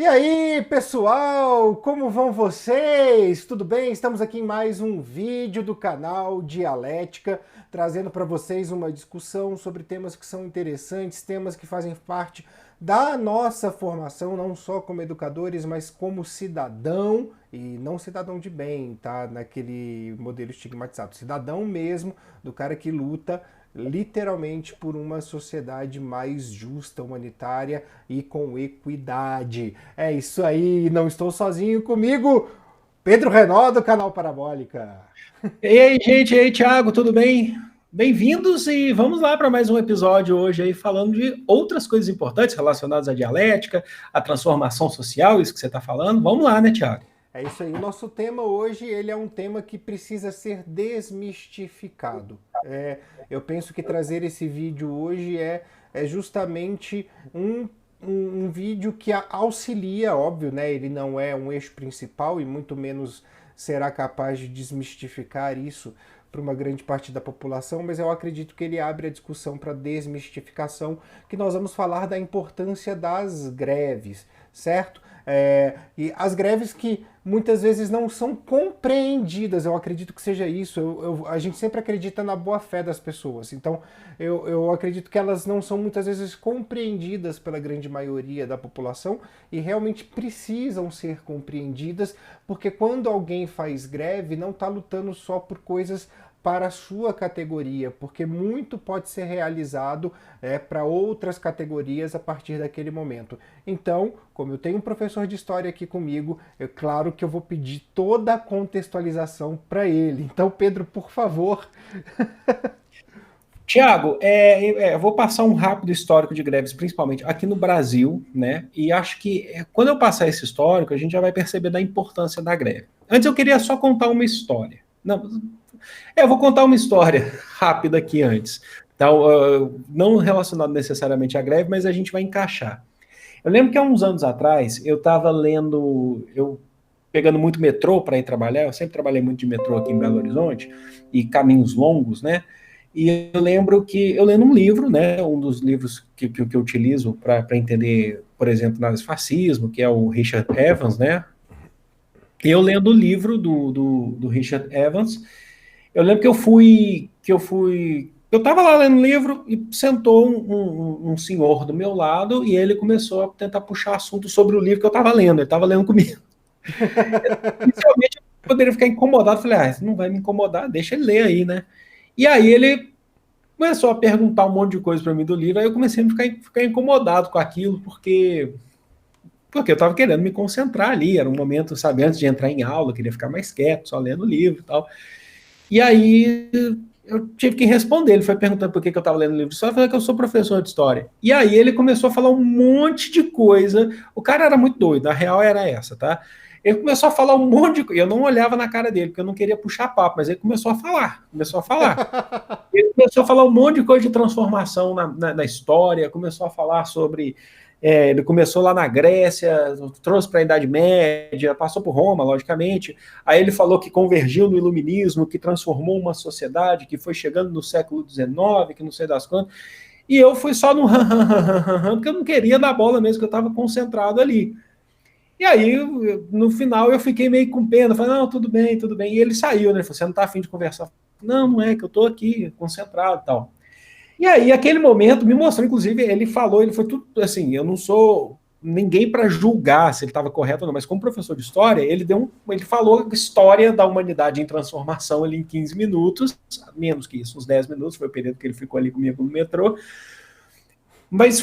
E aí, pessoal, como vão vocês? Tudo bem? Estamos aqui em mais um vídeo do canal Dialética, trazendo para vocês uma discussão sobre temas que são interessantes, temas que fazem parte da nossa formação, não só como educadores, mas como cidadão, e não cidadão de bem, tá? Naquele modelo estigmatizado, cidadão mesmo, do cara que luta literalmente por uma sociedade mais justa, humanitária e com equidade. É isso aí, não estou sozinho comigo, Pedro Renó do canal Parabólica. E aí, gente, e aí, Thiago, tudo bem? Bem-vindos e vamos lá para mais um episódio hoje aí falando de outras coisas importantes relacionadas à dialética, à transformação social, isso que você está falando. Vamos lá, né, Thiago? É isso aí. O nosso tema hoje ele é um tema que precisa ser desmistificado. Eu penso que trazer esse vídeo hoje é justamente um vídeo que auxilia, óbvio, né? Ele não é um eixo principal e muito menos será capaz de desmistificar isso para uma grande parte da população, mas eu acredito que ele abre a discussão para desmistificação, que nós vamos falar da importância das greves, certo? E as greves que muitas vezes não são compreendidas, eu acredito que seja isso. A gente sempre acredita na boa fé das pessoas, então eu acredito que elas não são muitas vezes compreendidas pela grande maioria da população e realmente precisam ser compreendidas, porque quando alguém faz greve, não está lutando só por coisas para a sua categoria, porque muito pode ser realizado para outras categorias a partir daquele momento. Então, como eu tenho um professor de história aqui comigo, é claro que eu vou pedir toda a contextualização para ele. Então, Pedro, por favor. Tiago, eu vou passar um rápido histórico de greves, principalmente aqui no Brasil, né? E acho que quando eu passar esse histórico, a gente já vai perceber da importância da greve. Antes eu queria só contar uma história. Não, eu vou contar uma história rápida aqui antes. Então, não relacionado necessariamente à greve, mas a gente vai encaixar. Eu lembro que há uns anos atrás eu estava lendo, eu pegando muito metrô para ir trabalhar, eu sempre trabalhei muito de metrô aqui em Belo Horizonte, e caminhos longos, né? E eu lembro que eu lendo um livro, né? Um dos livros que eu utilizo para entender, por exemplo, fascismo, que é o Richard Evans, né? E eu lendo o livro do Richard Evans, eu lembro eu estava lá lendo o livro e sentou um senhor do meu lado e ele começou a tentar puxar assunto sobre o livro que eu estava lendo, ele estava lendo comigo. Inicialmente eu poderia ficar incomodado, falei, isso não vai me incomodar, deixa ele ler aí, né? E aí ele começou a perguntar um monte de coisa para mim do livro, aí eu comecei a ficar incomodado com aquilo, porque eu estava querendo me concentrar ali, era um momento, sabe, antes de entrar em aula, eu queria ficar mais quieto, só lendo o livro e tal. E aí eu tive que responder. Ele foi perguntando por que eu estava lendo livro de história. Eu falei que eu sou professor de história. E aí ele começou a falar um monte de coisa. O cara era muito doido, a real era essa, tá? Ele começou a falar um monte de coisa. Eu não olhava na cara dele, porque eu não queria puxar papo, mas ele começou a falar. Começou a falar. Ele começou a falar um monte de coisa de transformação na história, começou a falar sobre. Ele começou lá na Grécia, trouxe para a Idade Média, passou por Roma, logicamente. Aí ele falou que convergiu no iluminismo, que transformou uma sociedade, que foi chegando no século XIX, que não sei das quantas. E eu fui só no porque eu não queria dar bola mesmo, que eu estava concentrado ali. E aí, no final, eu fiquei meio com pena. Falei, não, tudo bem, tudo bem. E ele saiu, né? Ele falou, você não está afim de conversar? Não, não é, que eu estou aqui, concentrado e tal. E aí, aquele momento, me mostrou, inclusive, ele falou, ele foi tudo assim, eu não sou ninguém para julgar se ele estava correto ou não, mas como professor de história, ele falou a história da humanidade em transformação ali em 15 minutos, menos que isso, uns 10 minutos, foi o período que ele ficou ali comigo no metrô, mas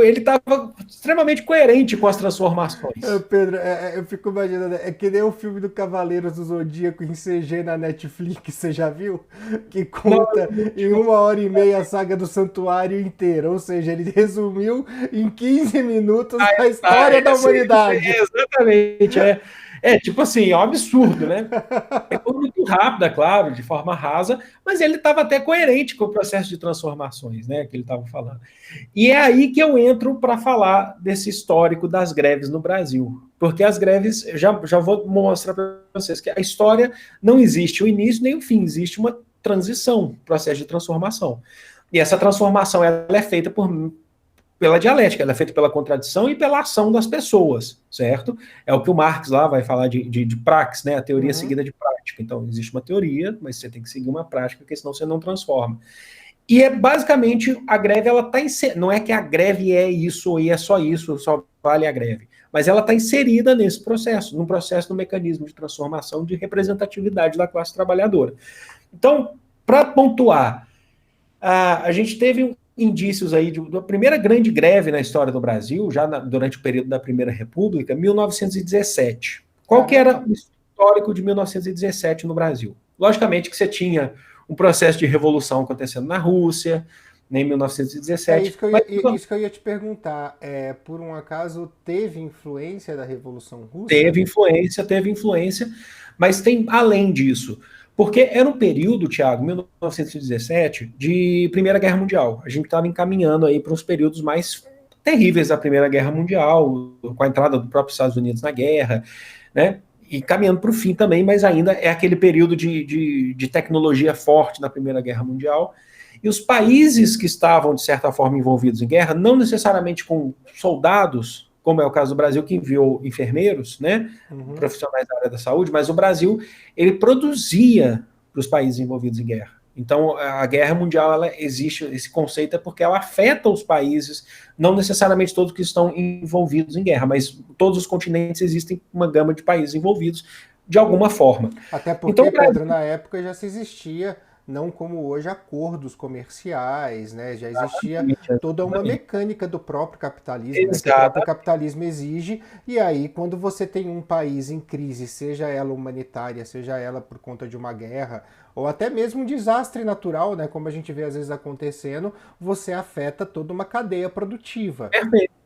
ele estava extremamente coerente com as transformações. Pedro, eu fico imaginando, é que nem o filme do Cavaleiros do Zodíaco em CG na Netflix, você já viu? Que Não, conta em 1 hora e meia a saga do Santuário inteira, ou seja, ele resumiu em 15 minutos a história da humanidade. exatamente, tipo assim, é um absurdo, né? É tudo muito rápido, é claro, de forma rasa, mas ele estava até coerente com o processo de transformações, né, que ele estava falando. E é aí que eu entro para falar desse histórico das greves no Brasil. Porque as greves, já vou mostrar para vocês que a história não existe o início nem o fim, existe uma transição, processo de transformação. E essa transformação ela é feita pela dialética, ela é feita pela contradição e pela ação das pessoas, certo? É o que o Marx lá vai falar de praxis, né? A teoria seguida de prática. Então, existe uma teoria, mas você tem que seguir uma prática, porque senão você não transforma. E é basicamente, a greve, ela está inserida, não é que a greve é isso e é só isso, só vale a greve, mas ela está inserida nesse processo, num processo, no mecanismo de transformação de representatividade da classe trabalhadora. Então, para pontuar, a gente teve indícios aí da primeira grande greve na história do Brasil, já durante o período da Primeira República, 1917. Qual que era o histórico de 1917 no Brasil? Logicamente que você tinha um processo de revolução acontecendo na Rússia, né, em 1917. Isso que eu ia te perguntar. Por um acaso teve influência da Revolução Russa? Teve influência, mas tem além disso. Porque era um período, Tiago, 1917, de Primeira Guerra Mundial. A gente estava encaminhando aí para os períodos mais terríveis da Primeira Guerra Mundial, com a entrada do próprio Estados Unidos na guerra, né? E caminhando para o fim também, mas ainda é aquele período de tecnologia forte na Primeira Guerra Mundial. E os países que estavam, de certa forma, envolvidos em guerra, não necessariamente com soldados, como é o caso do Brasil, que enviou enfermeiros, né, profissionais da área da saúde, mas o Brasil, ele produzia para os países envolvidos em guerra. Então, a guerra mundial, ela existe, esse conceito é porque ela afeta os países, não necessariamente todos que estão envolvidos em guerra, mas todos os continentes existem uma gama de países envolvidos de alguma forma. Até porque, então, Pedro, na época já se existia, não como hoje, acordos comerciais, né? Já existia toda uma mecânica do próprio capitalismo, né? Que o próprio capitalismo exige, e aí quando você tem um país em crise, seja ela humanitária, seja ela por conta de uma guerra, ou até mesmo um desastre natural, né, como a gente vê às vezes acontecendo, você afeta toda uma cadeia produtiva.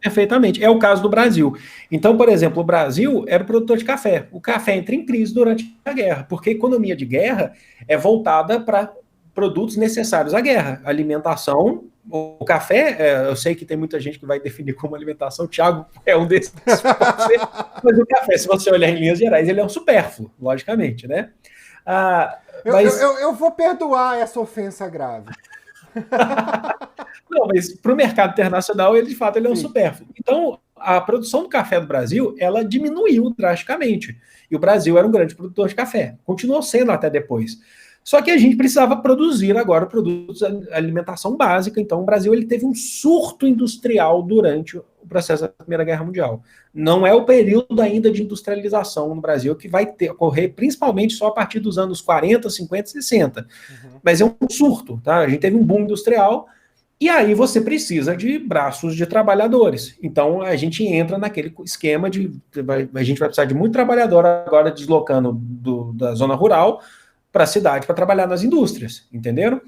Perfeitamente. É o caso do Brasil. Então, por exemplo, o Brasil era o produtor de café. O café entra em crise durante a guerra, porque a economia de guerra é voltada para produtos necessários à guerra. Alimentação, o café, eu sei que tem muita gente que vai definir como alimentação, o Thiago é um desses, mas o café, se você olhar em linhas gerais, ele é um supérfluo, logicamente, né? Eu vou perdoar essa ofensa grave. Não, mas para o mercado internacional, ele de fato ele é um supérfluo. Então, a produção do café do Brasil, ela diminuiu drasticamente. E o Brasil era um grande produtor de café. Continuou sendo até depois. Só que a gente precisava produzir agora produtos de alimentação básica. Então, o Brasil ele teve um surto industrial durante o processo da Primeira Guerra Mundial. Não é o período ainda de industrialização no Brasil que vai ocorrer principalmente só a partir dos anos 40, 50, 60. Mas é um surto, tá? A gente teve um boom industrial e aí você precisa de braços de trabalhadores. Então, a gente entra naquele esquema a gente vai precisar de muito trabalhador agora deslocando da zona rural para a cidade para trabalhar nas indústrias, entenderam?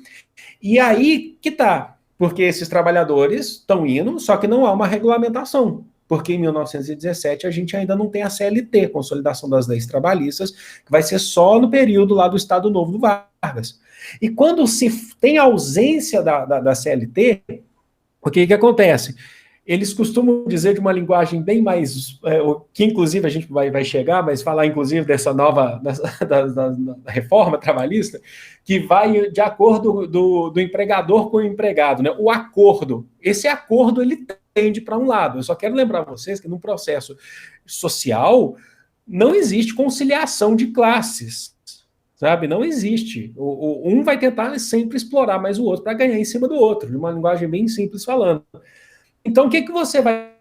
E aí que tá, porque esses trabalhadores estão indo, só que não há uma regulamentação, porque em 1917 a gente ainda não tem a CLT, Consolidação das Leis Trabalhistas, que vai ser só no período lá do Estado Novo do Vargas. E quando se tem ausência da CLT, o que acontece? Eles costumam dizer de uma linguagem bem mais, que inclusive a gente vai chegar, mas falar inclusive dessa nova, da reforma trabalhista, que vai de acordo do empregador com o empregado, né? O acordo, esse acordo ele tende para um lado. Eu só quero lembrar vocês que no processo social não existe conciliação de classes, sabe? Não existe. Um vai tentar sempre explorar mais o outro para ganhar em cima do outro, de uma linguagem bem simples falando. Então, o que você vai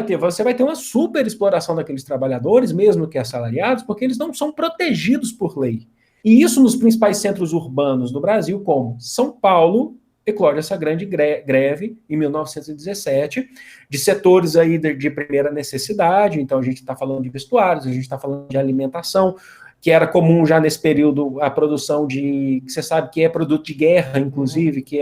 ter? Você vai ter uma super exploração daqueles trabalhadores, mesmo que assalariados, porque eles não são protegidos por lei. E isso nos principais centros urbanos do Brasil, como São Paulo, eclode essa grande greve em 1917, de setores aí de primeira necessidade. Então, a gente está falando de vestuários, a gente está falando de alimentação, que era comum já nesse período a produção que você sabe que é produto de guerra, inclusive, que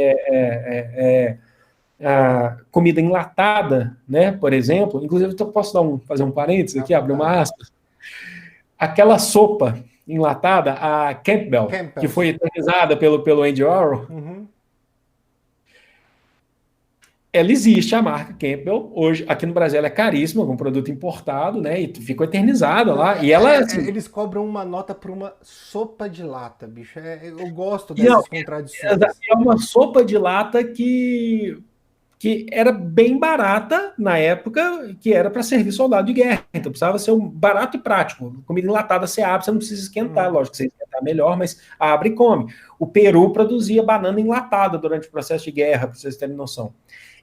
a comida enlatada, né, por exemplo, inclusive eu posso fazer um parênteses aqui, abrir uma aspas, aquela sopa enlatada, a Campbell, que foi eternizada pelo Andy Warhol, ela existe, a marca Campbell, hoje aqui no Brasil ela é caríssima, um produto importado, né, e ficou eternizada lá, e ela... Assim, eles cobram uma nota por uma sopa de lata, bicho, eu gosto dessas contradições. É uma sopa de lata que que era bem barata na época, que era para servir soldado de guerra. Então precisava ser barato e prático. Comida enlatada você abre, você não precisa esquentar. Lógico que você esquentar melhor, mas abre e come. O Peru produzia banana enlatada durante o processo de guerra, para vocês terem noção.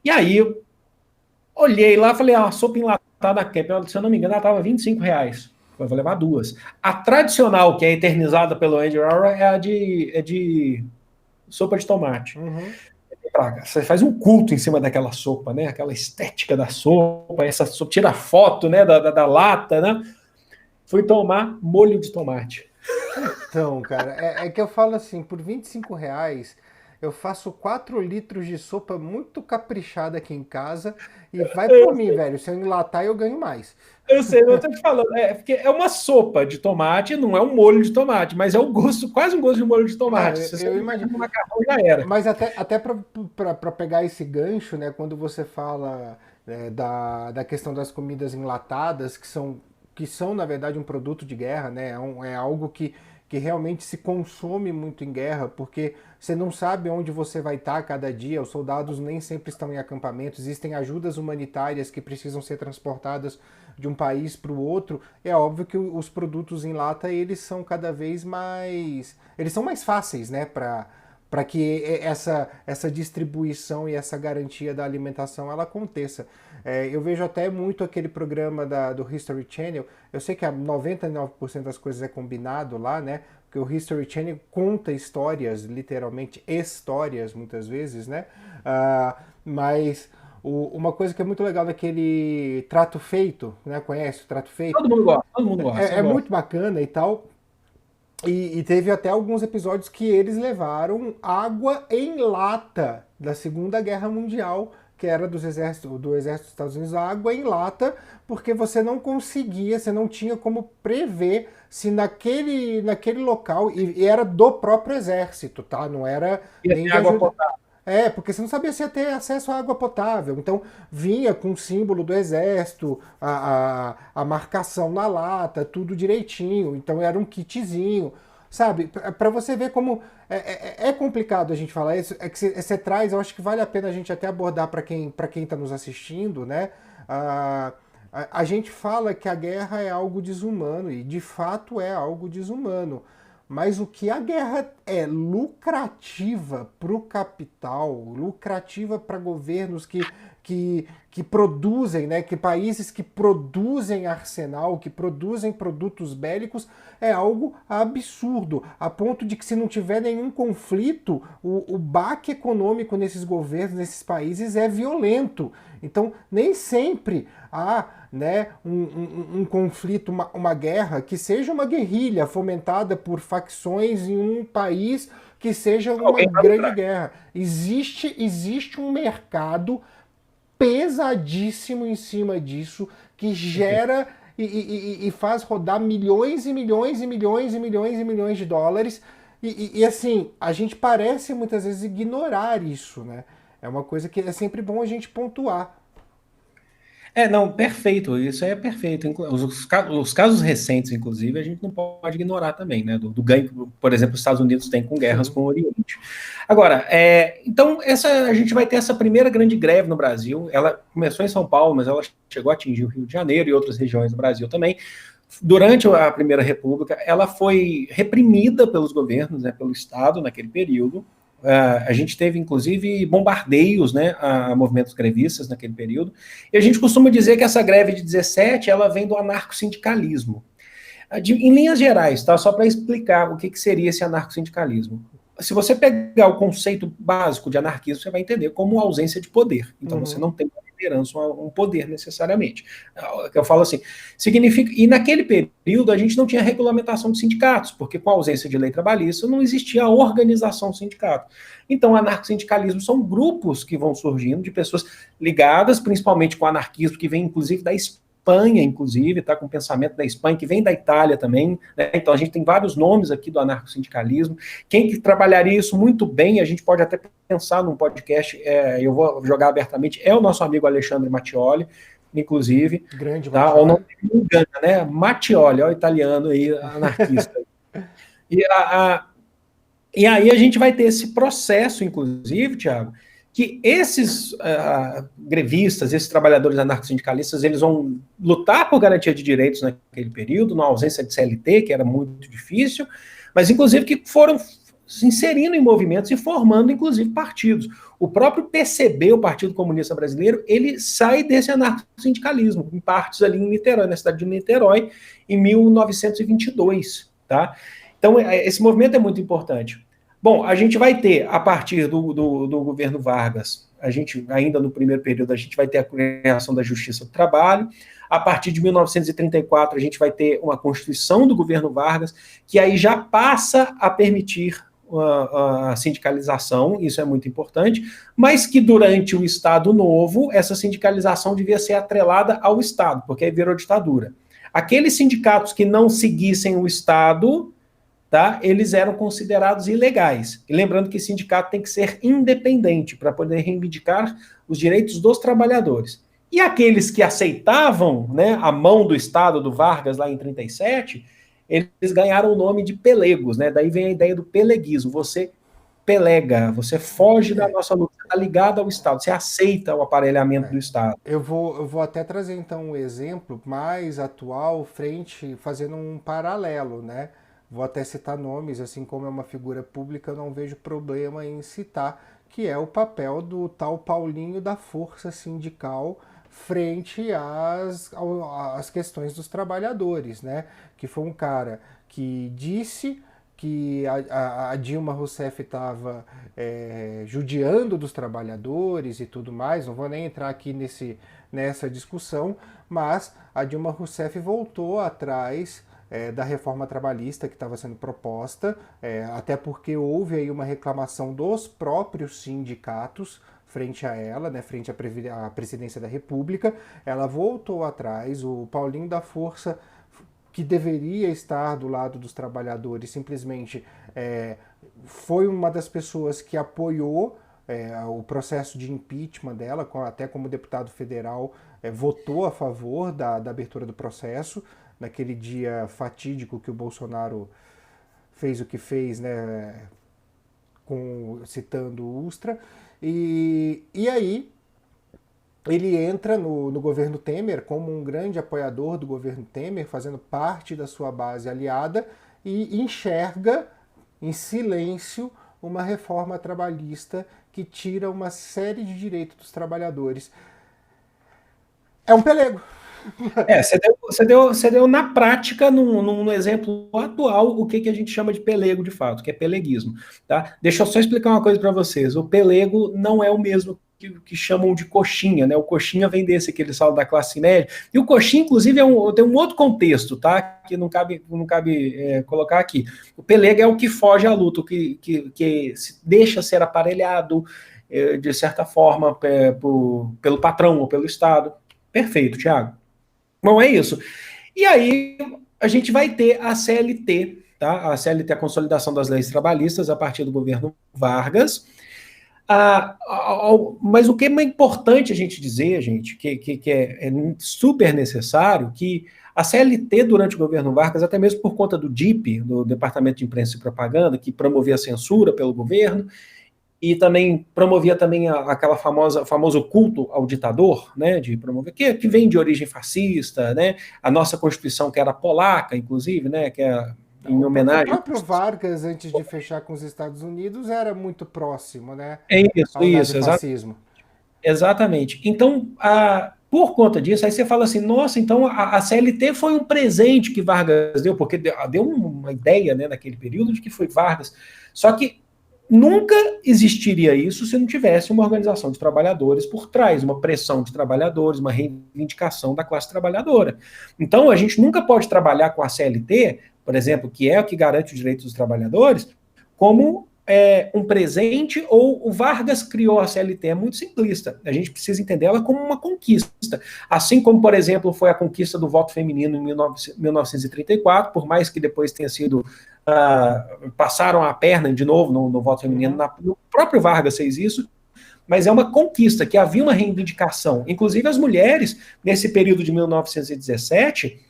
E aí eu olhei lá e falei, a sopa enlatada aqui, se eu não me engano, ela estava R$25. Eu vou levar 2. A tradicional, que é eternizada pelo Andy Rara, é a de sopa de tomate. Você faz um culto em cima daquela sopa, né? Aquela estética da sopa, essa sopa, tira foto, né, da lata, né? Fui tomar molho de tomate. Então, cara, é que eu falo assim, por R$25 eu faço 4 litros de sopa muito caprichada aqui em casa e vai por mim, velho. Se eu enlatar, eu ganho mais. Eu sei, eu tô te falando, porque é uma sopa de tomate, não é um molho de tomate, mas é um gosto, quase um gosto de molho de tomate. Não, Se você eu imagino. no macarrão, já era. Mas até para pegar esse gancho, né, quando você fala da questão das comidas enlatadas, que são, na verdade, um produto de guerra, né, é algo que realmente se consome muito em guerra, porque você não sabe onde você vai estar cada dia, os soldados nem sempre estão em acampamentos, existem ajudas humanitárias que precisam ser transportadas de um país para o outro. É óbvio que os produtos em lata, eles são cada vez mais... Eles são mais fáceis, né, para que essa distribuição e essa garantia da alimentação ela aconteça. Eu vejo até muito aquele programa do History Channel. Eu sei que 99% das coisas é combinado lá, né? Porque o History Channel conta histórias, literalmente histórias, muitas vezes, né? Mas uma coisa que é muito legal naquele Trato Feito, né? Conhece o Trato Feito? Todo mundo gosta, todo mundo gosta. É muito bacana e tal. E teve até alguns episódios que eles levaram água em lata da Segunda Guerra Mundial, que era do Exército dos Estados Unidos, água em lata, porque você não conseguia, você não tinha como prever se naquele local, e era do próprio exército, tá? Não era nem de água ajuda. potável. Porque você não sabia se ia ter acesso à água potável. Então vinha com o símbolo do exército, a marcação na lata, tudo direitinho. Então era um kitzinho, sabe? Para você ver como é complicado a gente falar isso. É que você traz, eu acho que vale a pena a gente até abordar para quem está nos assistindo, né? A gente fala que a guerra é algo desumano, e de fato é algo desumano. Mas o que a guerra é lucrativa para o capital, lucrativa para governos que produzem, né, que países que produzem arsenal, que produzem produtos bélicos, é algo absurdo, a ponto de que se não tiver nenhum conflito, o baque econômico nesses governos, nesses países é violento. Então, nem sempre há, né, um conflito, uma guerra, que seja uma guerrilha fomentada por facções em um país, que seja uma grande guerra. Existe um mercado pesadíssimo em cima disso, que gera e faz rodar milhões e milhões e milhões e milhões e milhões de dólares. E assim, a gente parece muitas vezes ignorar isso, né? É uma coisa que é sempre bom a gente pontuar. Não, perfeito, isso é perfeito. Os casos recentes, inclusive, a gente não pode ignorar também, né? Do ganho que, por exemplo, os Estados Unidos têm com guerras com o Oriente. Agora, então, a gente vai ter essa primeira grande greve no Brasil. Ela começou em São Paulo, mas ela chegou a atingir o Rio de Janeiro e outras regiões do Brasil também. Durante a Primeira República, ela foi reprimida pelos governos, né, pelo Estado, naquele período. A gente teve, inclusive, bombardeios, né, a movimentos grevistas naquele período, e a gente costuma dizer que essa greve de 17, ela vem do anarcossindicalismo. Em linhas gerais, tá, só para explicar o que seria esse anarcossindicalismo. Se você pegar o conceito básico de anarquismo, você vai entender como ausência de poder. Então, você não tem uma liderança, um poder necessariamente. Eu falo assim, significa... E naquele período, a gente não tinha regulamentação de sindicatos, porque com a ausência de lei trabalhista, não existia a organização do sindicato. Então, anarcossindicalismo são grupos que vão surgindo de pessoas ligadas, principalmente com o anarquismo, que vem, inclusive, da Espanha, inclusive, tá, com o pensamento da Espanha, que vem da Itália também, né? Então a gente tem vários nomes aqui do anarcossindicalismo. Quem que trabalharia isso muito bem, a gente pode até pensar num podcast, eu vou jogar abertamente, é o nosso amigo Alexandre Mattioli, inclusive. Grande, tá? Ou não me engana, né? Mattioli, o italiano aí, anarquista. E aí a gente vai ter esse processo, inclusive, Thiago, que esses grevistas, esses trabalhadores anarcossindicalistas, eles vão lutar por garantia de direitos naquele período, na ausência de CLT, que era muito difícil, mas inclusive que foram se inserindo em movimentos e formando, inclusive, partidos. O próprio PCB, o Partido Comunista Brasileiro, ele sai desse anarcossindicalismo, em partes ali em Niterói, na cidade de Niterói, em 1922, tá? Então, esse movimento é muito importante. Bom, a gente vai ter, a partir do governo Vargas, a gente, ainda no primeiro período, a gente vai ter a criação da Justiça do Trabalho. A partir de 1934, a gente vai ter uma Constituição do governo Vargas, que aí já passa a permitir a sindicalização, isso é muito importante, mas que durante o Estado Novo, essa sindicalização devia ser atrelada ao Estado, porque aí virou ditadura. Aqueles sindicatos que não seguissem o Estado, tá, eles eram considerados ilegais. E lembrando que sindicato tem que ser independente para poder reivindicar os direitos dos trabalhadores. E aqueles que aceitavam, né, a mão do Estado, do Vargas, lá em 37, eles ganharam o nome de pelegos, né? Daí vem a ideia do peleguismo. Você pelega, você foge da nossa luta, está ligado ao Estado, você aceita o aparelhamento do Estado. Eu vou até trazer então um exemplo mais atual, fazendo um paralelo, né? Vou até citar nomes, assim como é uma figura pública, eu não vejo problema em citar, que é o papel do tal Paulinho da Força Sindical frente às questões dos trabalhadores, né? Que foi um cara que disse que a Dilma Rousseff estava judiando dos trabalhadores e tudo mais, não vou nem entrar aqui nessa discussão, mas a Dilma Rousseff voltou atrás da reforma trabalhista que estava sendo proposta, até porque houve aí uma reclamação dos próprios sindicatos frente a ela, né, frente à presidência da República. Ela voltou atrás, o Paulinho da Força, que deveria estar do lado dos trabalhadores, simplesmente foi uma das pessoas que apoiou o processo de impeachment dela, até como deputado federal, votou a favor da abertura do processo, naquele dia fatídico que o Bolsonaro fez o que fez, né, citando o Ustra, e aí ele entra no governo Temer como um grande apoiador do governo Temer, fazendo parte da sua base aliada, e enxerga em silêncio uma reforma trabalhista que tira uma série de direitos dos trabalhadores. É um pelego. Você deu na prática, num exemplo atual, o que a gente chama de pelego de fato, que é peleguismo. Tá? Deixa eu só explicar uma coisa para vocês. O pelego não é o mesmo que chamam de coxinha, né? O coxinha vem desse que eles falam da classe média. E o coxinha, inclusive, tem um outro contexto, tá? Que não cabe colocar aqui. O pelego é o que foge à luta, o que se deixa ser aparelhado, de certa forma, pelo patrão ou pelo Estado. Perfeito, Thiago. Bom, é isso. E aí a gente vai ter a CLT, tá? A CLT, a Consolidação das Leis Trabalhistas, a partir do governo Vargas. Mas o que é importante a gente dizer, gente, que é super necessário, que a CLT, durante o governo Vargas, até mesmo por conta do DIP, do Departamento de Imprensa e Propaganda, que promovia a censura pelo governo, e também promovia também aquela famoso culto ao ditador, né, de promover, que vem de origem fascista, né, a nossa Constituição, que era polaca, inclusive, né, que é em homenagem... O próprio Vargas, antes de fechar com os Estados Unidos, era muito próximo, né, ao nazifascismo. Exatamente. Então, por conta disso, aí você fala assim, nossa, então a CLT foi um presente que Vargas deu, porque deu uma ideia, né, naquele período de que foi Vargas, só que nunca existiria isso se não tivesse uma organização de trabalhadores por trás, uma pressão de trabalhadores, uma reivindicação da classe trabalhadora. Então, a gente nunca pode trabalhar com a CLT, por exemplo, que é o que garante os direitos dos trabalhadores, como um presente, ou o Vargas criou a CLT. É muito simplista. A gente precisa entender ela como uma conquista. Assim como, por exemplo, foi a conquista do voto feminino em 1934, por mais que depois tenha sido... passaram a perna de novo no voto feminino, o próprio Vargas fez isso, mas é uma conquista, que havia uma reivindicação, inclusive as mulheres, nesse período de 1917,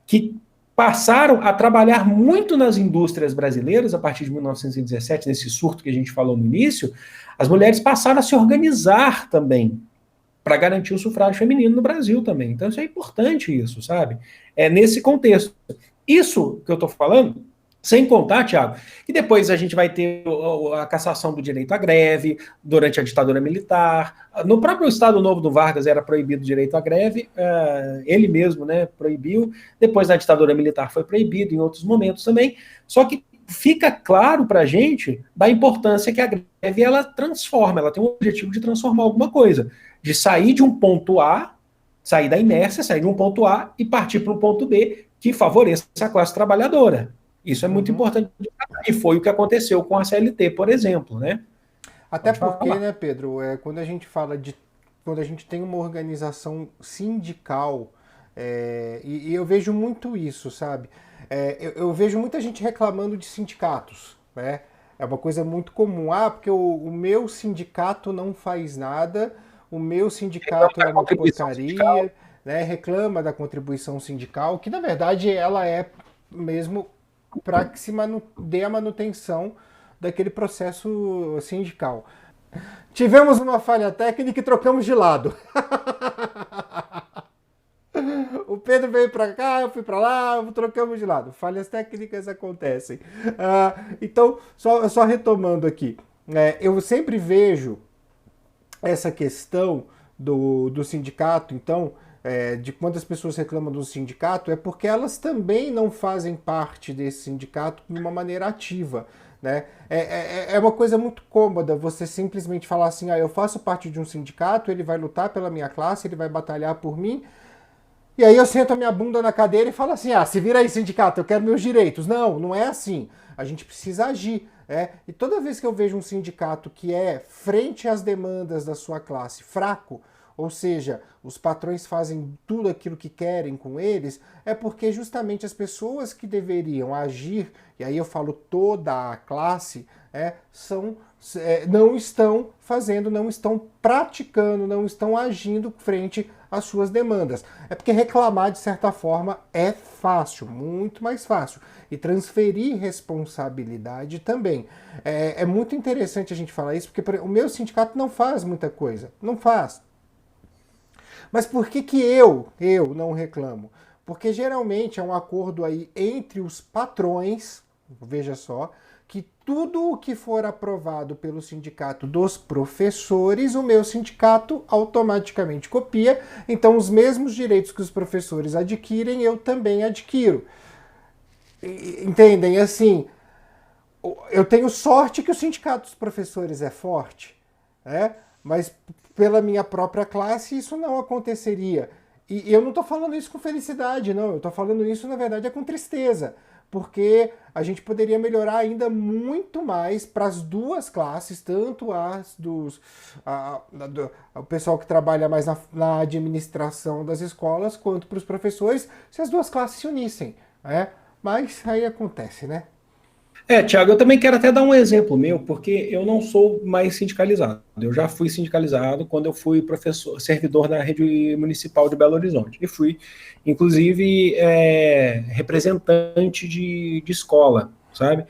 que passaram a trabalhar muito nas indústrias brasileiras a partir de 1917, nesse surto que a gente falou no início. As mulheres passaram a se organizar também para garantir o sufrágio feminino no Brasil também. Então isso é importante, isso, sabe? É nesse contexto. Isso que eu estou falando, sem contar, Tiago, que depois a gente vai ter a cassação do direito à greve durante a ditadura militar. No próprio Estado Novo do Vargas era proibido o direito à greve, ele mesmo, né, proibiu. Depois na ditadura militar foi proibido em outros momentos também. Só que fica claro para a gente da importância que a greve ela transforma, ela tem o objetivo de transformar alguma coisa, de sair de um ponto A, sair da inércia, sair de um ponto A e partir para um ponto B que favoreça a classe trabalhadora. Isso é muito importante. E foi o que aconteceu com a CLT, por exemplo, né? Até porque, né, Pedro, quando a gente fala de... Quando a gente tem uma organização sindical, e eu vejo muito isso, sabe? Eu vejo muita gente reclamando de sindicatos, né? É uma coisa muito comum. Ah, porque o meu sindicato não faz nada, o meu sindicato é uma porcaria, né? Reclama da contribuição sindical, que na verdade ela é mesmo para que se dê a manutenção daquele processo sindical. Tivemos uma falha técnica e trocamos de lado. O Pedro veio para cá, eu fui para lá, trocamos de lado. Falhas técnicas acontecem. Então, só retomando aqui, eu sempre vejo essa questão do sindicato, então, de quando as pessoas reclamam do sindicato, é porque elas também não fazem parte desse sindicato de uma maneira ativa. Né? É uma coisa muito cômoda você simplesmente falar assim, eu faço parte de um sindicato, ele vai lutar pela minha classe, ele vai batalhar por mim, e aí eu sento a minha bunda na cadeira e falo assim, se vira aí sindicato, eu quero meus direitos. Não, não é assim. A gente precisa agir. E toda vez que eu vejo um sindicato que é frente às demandas da sua classe fraco, ou seja, os patrões fazem tudo aquilo que querem com eles, é porque justamente as pessoas que deveriam agir, e aí eu falo toda a classe, não estão fazendo, não estão praticando, não estão agindo frente às suas demandas. É porque reclamar, de certa forma, é fácil, muito mais fácil. E transferir responsabilidade também. É muito interessante a gente falar isso, porque o meu sindicato não faz muita coisa, não faz. Mas por que eu não reclamo? Porque geralmente é um acordo aí entre os patrões, veja só, que tudo o que for aprovado pelo sindicato dos professores, o meu sindicato automaticamente copia, então os mesmos direitos que os professores adquirem, eu também adquiro. Entendem? Assim, eu tenho sorte que o sindicato dos professores é forte, mas pela minha própria classe isso não aconteceria. E eu não estou falando isso com felicidade, não. Eu estou falando isso, na verdade, com tristeza. Porque a gente poderia melhorar ainda muito mais para as duas classes, tanto o pessoal que trabalha mais na administração das escolas, quanto para os professores, se as duas classes se unissem. Mas aí acontece, né? Tiago, eu também quero até dar um exemplo meu, porque eu não sou mais sindicalizado. Eu já fui sindicalizado quando eu fui servidor da rede municipal de Belo Horizonte. E fui, inclusive, representante de escola, sabe?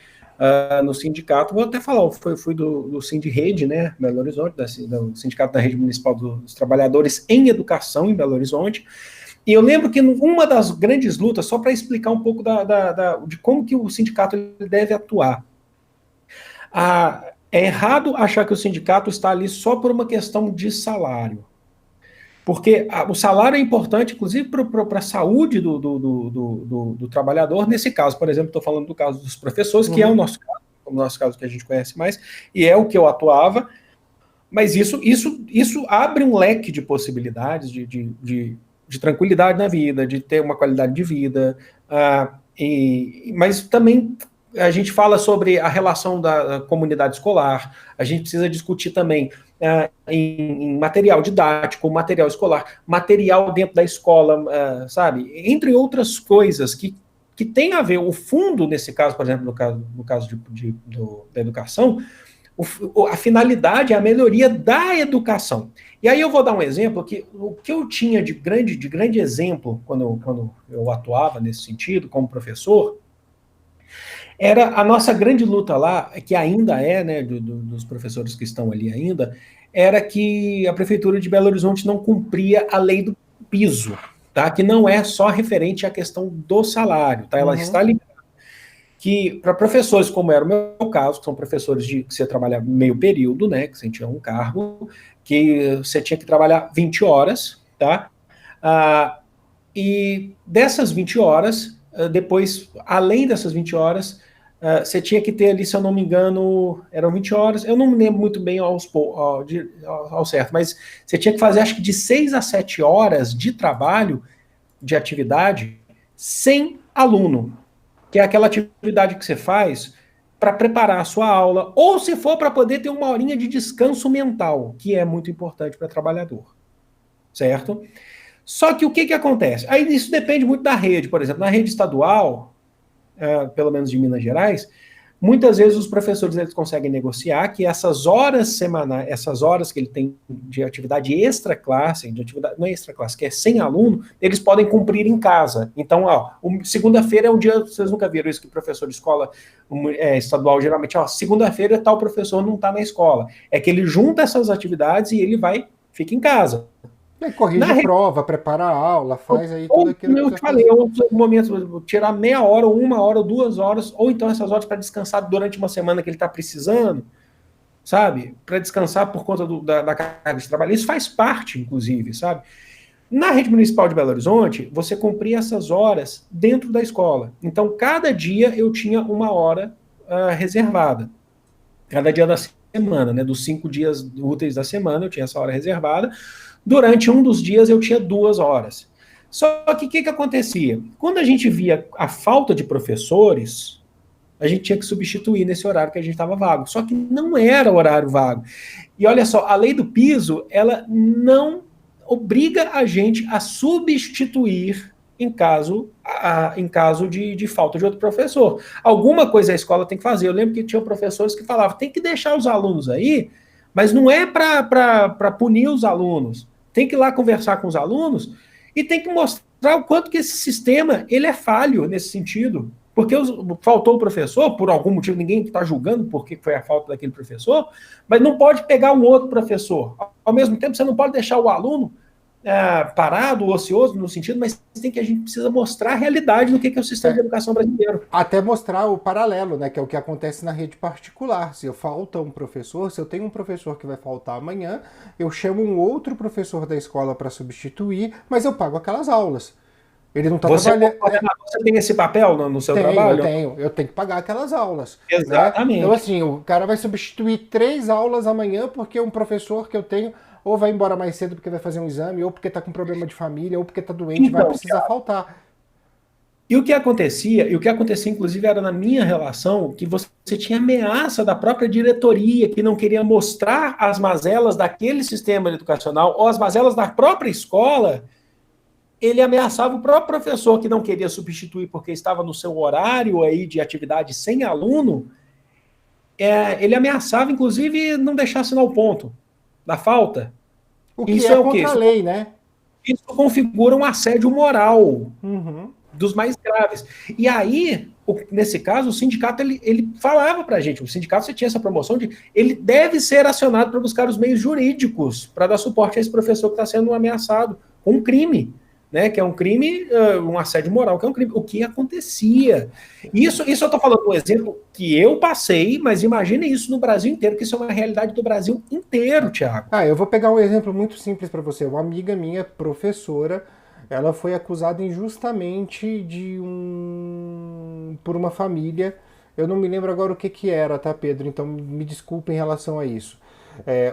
No sindicato, vou até falar, fui do Sindirrede, né, Belo Horizonte, do Sindicato da Rede Municipal dos Trabalhadores em Educação em Belo Horizonte. E eu lembro que uma das grandes lutas, só para explicar um pouco de como que o sindicato deve atuar, é errado achar que o sindicato está ali só por uma questão de salário. Porque o salário é importante, inclusive, para a saúde do trabalhador. Nesse caso, por exemplo, estou falando do caso dos professores, que é o nosso caso que a gente conhece mais, e é o que eu atuava, mas isso abre um leque de possibilidades de tranquilidade na vida, de ter uma qualidade de vida, mas também a gente fala sobre a relação da comunidade escolar, a gente precisa discutir também em material didático, material escolar, material dentro da escola, sabe? Entre outras coisas que tem a ver, o fundo nesse caso, por exemplo, no caso da educação, A finalidade é a melhoria da educação. E aí eu vou dar um exemplo que o que eu tinha de grande exemplo quando eu atuava nesse sentido, como professor, era a nossa grande luta lá, que ainda é, né, dos professores que estão ali ainda, era que a Prefeitura de Belo Horizonte não cumpria a lei do piso, tá? Que não é só referente à questão do salário, tá? Ela está ligada que para professores, como era o meu caso, que são professores que você trabalha meio período, né, que você tinha um cargo, que você tinha que trabalhar 20 horas, tá? E dessas 20 horas, depois, além dessas 20 horas, você tinha que ter ali, se eu não me engano, eram 20 horas, eu não me lembro muito bem ao certo, mas você tinha que fazer acho que de 6 a 7 horas de trabalho, de atividade, sem aluno, que é aquela atividade que você faz para preparar a sua aula, ou se for para poder ter uma horinha de descanso mental, que é muito importante para trabalhador, certo? Só que o que acontece? Aí isso depende muito da rede, por exemplo, na rede estadual, pelo menos de Minas Gerais, muitas vezes os professores eles conseguem negociar que essas horas semanais, essas horas que ele tem de atividade extra classe, de atividade não é extra classe, que é sem aluno, eles podem cumprir em casa. Então, segunda-feira é um dia, vocês nunca viram isso que o professor de escola estadual geralmente, segunda-feira tal professor não está na escola. É que ele junta essas atividades e ele fica em casa. Corrige prova, prepara a aula, faz aí tudo aquilo que eu te falei, eu momento tirar meia hora, ou 1 hora, ou 2 horas, ou então essas horas para descansar durante uma semana que ele está precisando, sabe? Para descansar por conta da carga de trabalho. Isso faz parte, inclusive, sabe? Na rede municipal de Belo Horizonte, você cumpria essas horas dentro da escola. Então, cada dia eu tinha 1 hora reservada. Cada dia da semana, né? Dos 5 dias úteis da semana, eu tinha essa hora reservada. Durante um dos dias eu tinha 2 horas. Só que o que acontecia? Quando a gente via a falta de professores, a gente tinha que substituir nesse horário que a gente estava vago. Só que não era horário vago. E olha só, a lei do piso, ela não obriga a gente a substituir em caso de falta de outro professor. Alguma coisa a escola tem que fazer. Eu lembro que tinha professores que falavam, tem que deixar os alunos aí, mas não é para punir os alunos. Tem que ir lá conversar com os alunos e tem que mostrar o quanto que esse sistema ele é falho nesse sentido. Porque faltou o professor, por algum motivo, ninguém está julgando porque foi a falta daquele professor, mas não pode pegar um outro professor. Ao mesmo tempo, você não pode deixar o aluno parado, ocioso, no sentido, mas a gente precisa mostrar a realidade do que é o sistema de educação brasileiro. Até mostrar o paralelo, né, que é o que acontece na rede particular. Se falta um professor, se eu tenho um professor que vai faltar amanhã, eu chamo um outro professor da escola para substituir, mas eu pago aquelas aulas. Ele não está trabalhando. Você tem esse papel no seu trabalho? Eu tenho que pagar aquelas aulas. Exatamente. Né? Então, assim, o cara vai substituir 3 aulas amanhã porque um professor que eu tenho ou vai embora mais cedo porque vai fazer um exame, ou porque está com problema de família, ou porque está doente, vai precisar faltar. E o que acontecia, inclusive, era na minha relação, que você tinha ameaça da própria diretoria, que não queria mostrar as mazelas daquele sistema educacional, ou as mazelas da própria escola. Ele ameaçava o próprio professor que não queria substituir porque estava no seu horário aí de atividade sem aluno. Ele ameaçava, inclusive, não deixar assinar o ponto da falta. O que isso é contra a lei, né? Isso configura um assédio moral dos mais graves. E aí, nesse caso, o sindicato ele falava pra gente, o sindicato você tinha essa promoção de ele deve ser acionado para buscar os meios jurídicos para dar suporte a esse professor que está sendo ameaçado com um crime. Né, que é um crime, um assédio moral, que é um crime. O que acontecia? Isso eu estou falando um exemplo que eu passei, mas imagine isso no Brasil inteiro, que isso é uma realidade do Brasil inteiro, Thiago. Eu vou pegar um exemplo muito simples para você. Uma amiga minha, professora, ela foi acusada injustamente por uma família. Eu não me lembro agora o que era, tá, Pedro? Então me desculpe em relação a isso.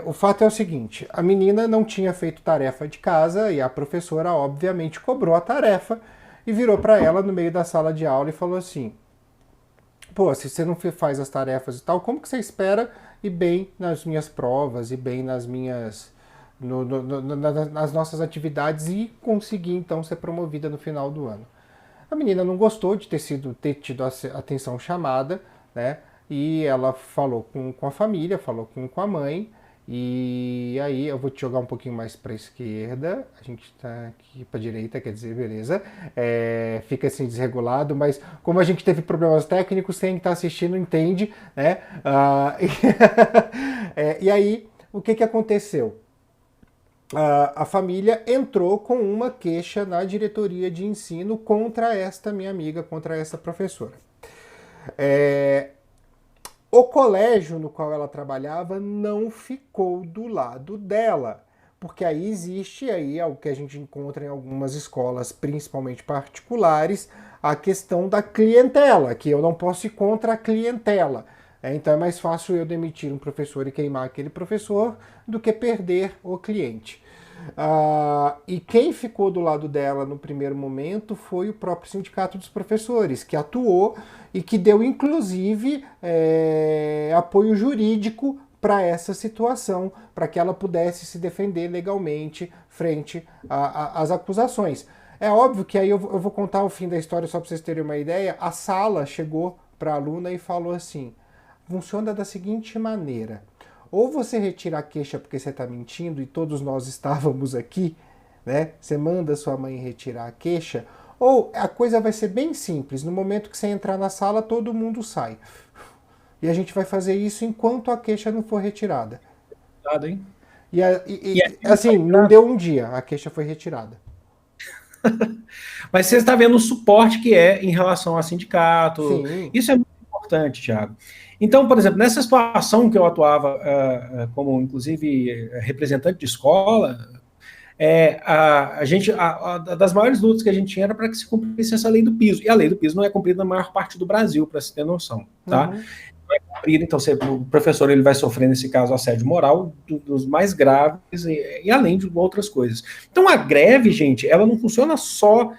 O fato é o seguinte, a menina não tinha feito tarefa de casa e a professora obviamente cobrou a tarefa e virou para ela no meio da sala de aula e falou assim, pô, se você não faz as tarefas e tal, como que você espera ir bem nas minhas provas, ir bem nas minhas nas nossas atividades e conseguir então ser promovida no final do ano? A menina não gostou de ter tido a atenção chamada, né? e ela falou com a família, falou com a mãe, e aí eu vou te jogar um pouquinho mais para a esquerda, a gente está aqui para a direita, quer dizer, beleza. Fica assim desregulado, mas como a gente teve problemas técnicos, quem está assistindo entende, né? E aí, o que aconteceu? A família entrou com uma queixa na diretoria de ensino contra esta minha amiga, contra essa professora. O colégio no qual ela trabalhava não ficou do lado dela, porque aí existe o que a gente encontra em algumas escolas, principalmente particulares, a questão da clientela, que eu não posso ir contra a clientela. Então é mais fácil eu demitir um professor e queimar aquele professor do que perder o cliente. E quem ficou do lado dela no primeiro momento foi o próprio Sindicato dos Professores, que atuou e que deu, inclusive, apoio jurídico para essa situação, para que ela pudesse se defender legalmente frente às acusações. É óbvio que aí eu vou contar o fim da história só para vocês terem uma ideia. A sala chegou para a aluna e falou assim: funciona da seguinte maneira: ou você retira a queixa porque você está mentindo e todos nós estávamos aqui, né? Você manda sua mãe retirar a queixa, ou a coisa vai ser bem simples. No momento que você entrar na sala, todo mundo sai. E a gente vai fazer isso enquanto a queixa não for retirada. Cuidado, hein? Assim, não deu um dia, a queixa foi retirada. Mas você está vendo o suporte que é em relação ao sindicato. Sim. Isso é muito importante, Thiago. Então, por exemplo, nessa situação que eu atuava como, inclusive, representante de escola, das maiores lutas que a gente tinha era para que se cumprisse essa lei do piso. E a lei do piso não é cumprida na maior parte do Brasil, para se ter noção, tá? Uhum. Não é cumprida, então o professor ele vai sofrer, nesse caso, assédio moral dos mais graves e além de outras coisas. Então, a greve, gente, ela não funciona só...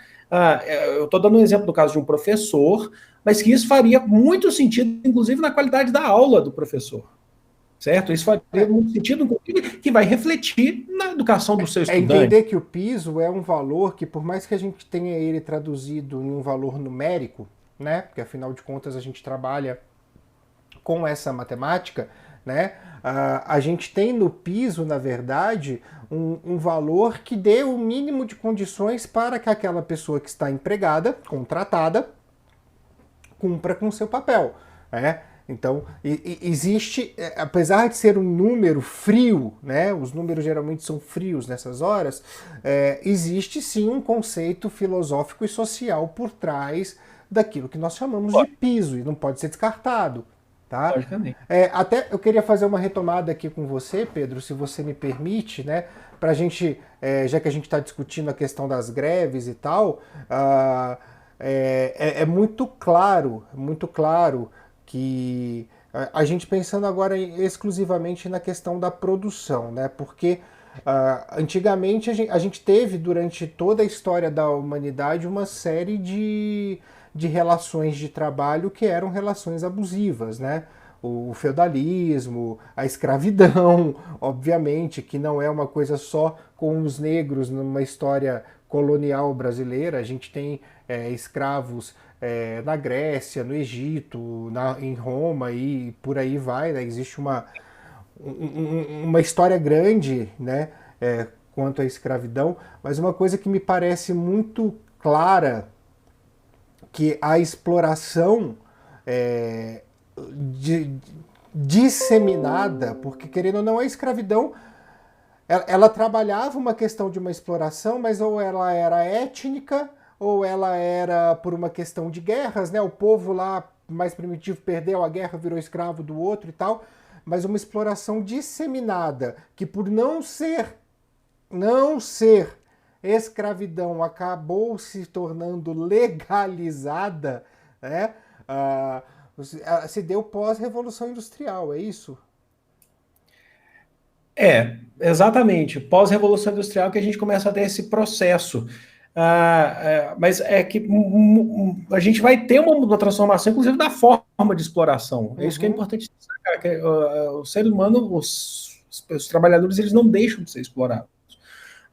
eu estou dando um exemplo do caso de um professor, mas que isso faria muito sentido, inclusive, na qualidade da aula do professor. Certo? Isso faria muito sentido, inclusive, que vai refletir na educação do seu estudante. Entender que o piso é um valor que, por mais que a gente tenha ele traduzido em um valor numérico, né? Porque, afinal de contas, a gente trabalha com essa matemática, né? A gente tem no piso, na verdade, um valor que dê o mínimo de condições para que aquela pessoa que está empregada, contratada, cumpra com seu papel, né? Então, existe, apesar de ser um número frio, né? Os números geralmente são frios nessas horas, existe sim um conceito filosófico e social por trás daquilo que nós chamamos de piso, e não pode ser descartado. Tá? Até eu queria fazer uma retomada aqui com você, Pedro, se você me permite, né? Para a gente, já que a gente está discutindo a questão das greves e tal, é muito claro que a gente pensando agora exclusivamente na questão da produção, né? Porque antigamente a gente teve, durante toda a história da humanidade, uma série de relações de trabalho que eram relações abusivas, né? O feudalismo, a escravidão, obviamente, que não é uma coisa só com os negros numa história colonial brasileira. A gente tem escravos na Grécia, no Egito, em Roma e por aí vai, né? Existe uma história grande, né? Quanto à escravidão, mas uma coisa que me parece muito clara, que a exploração disseminada, porque querendo ou não, a escravidão ela trabalhava uma questão de uma exploração, mas ou ela era étnica, ou ela era por uma questão de guerras, né? O povo lá mais primitivo perdeu a guerra, virou escravo do outro e tal, mas uma exploração disseminada, que por não ser escravidão acabou se tornando legalizada, né? Se deu pós-revolução industrial, é isso? Exatamente. Pós-revolução industrial que a gente começa a ter esse processo. Mas é que a gente vai ter uma transformação, inclusive, da forma de exploração. É isso que é importante destacar, que o ser humano, os trabalhadores, eles não deixam de ser explorados.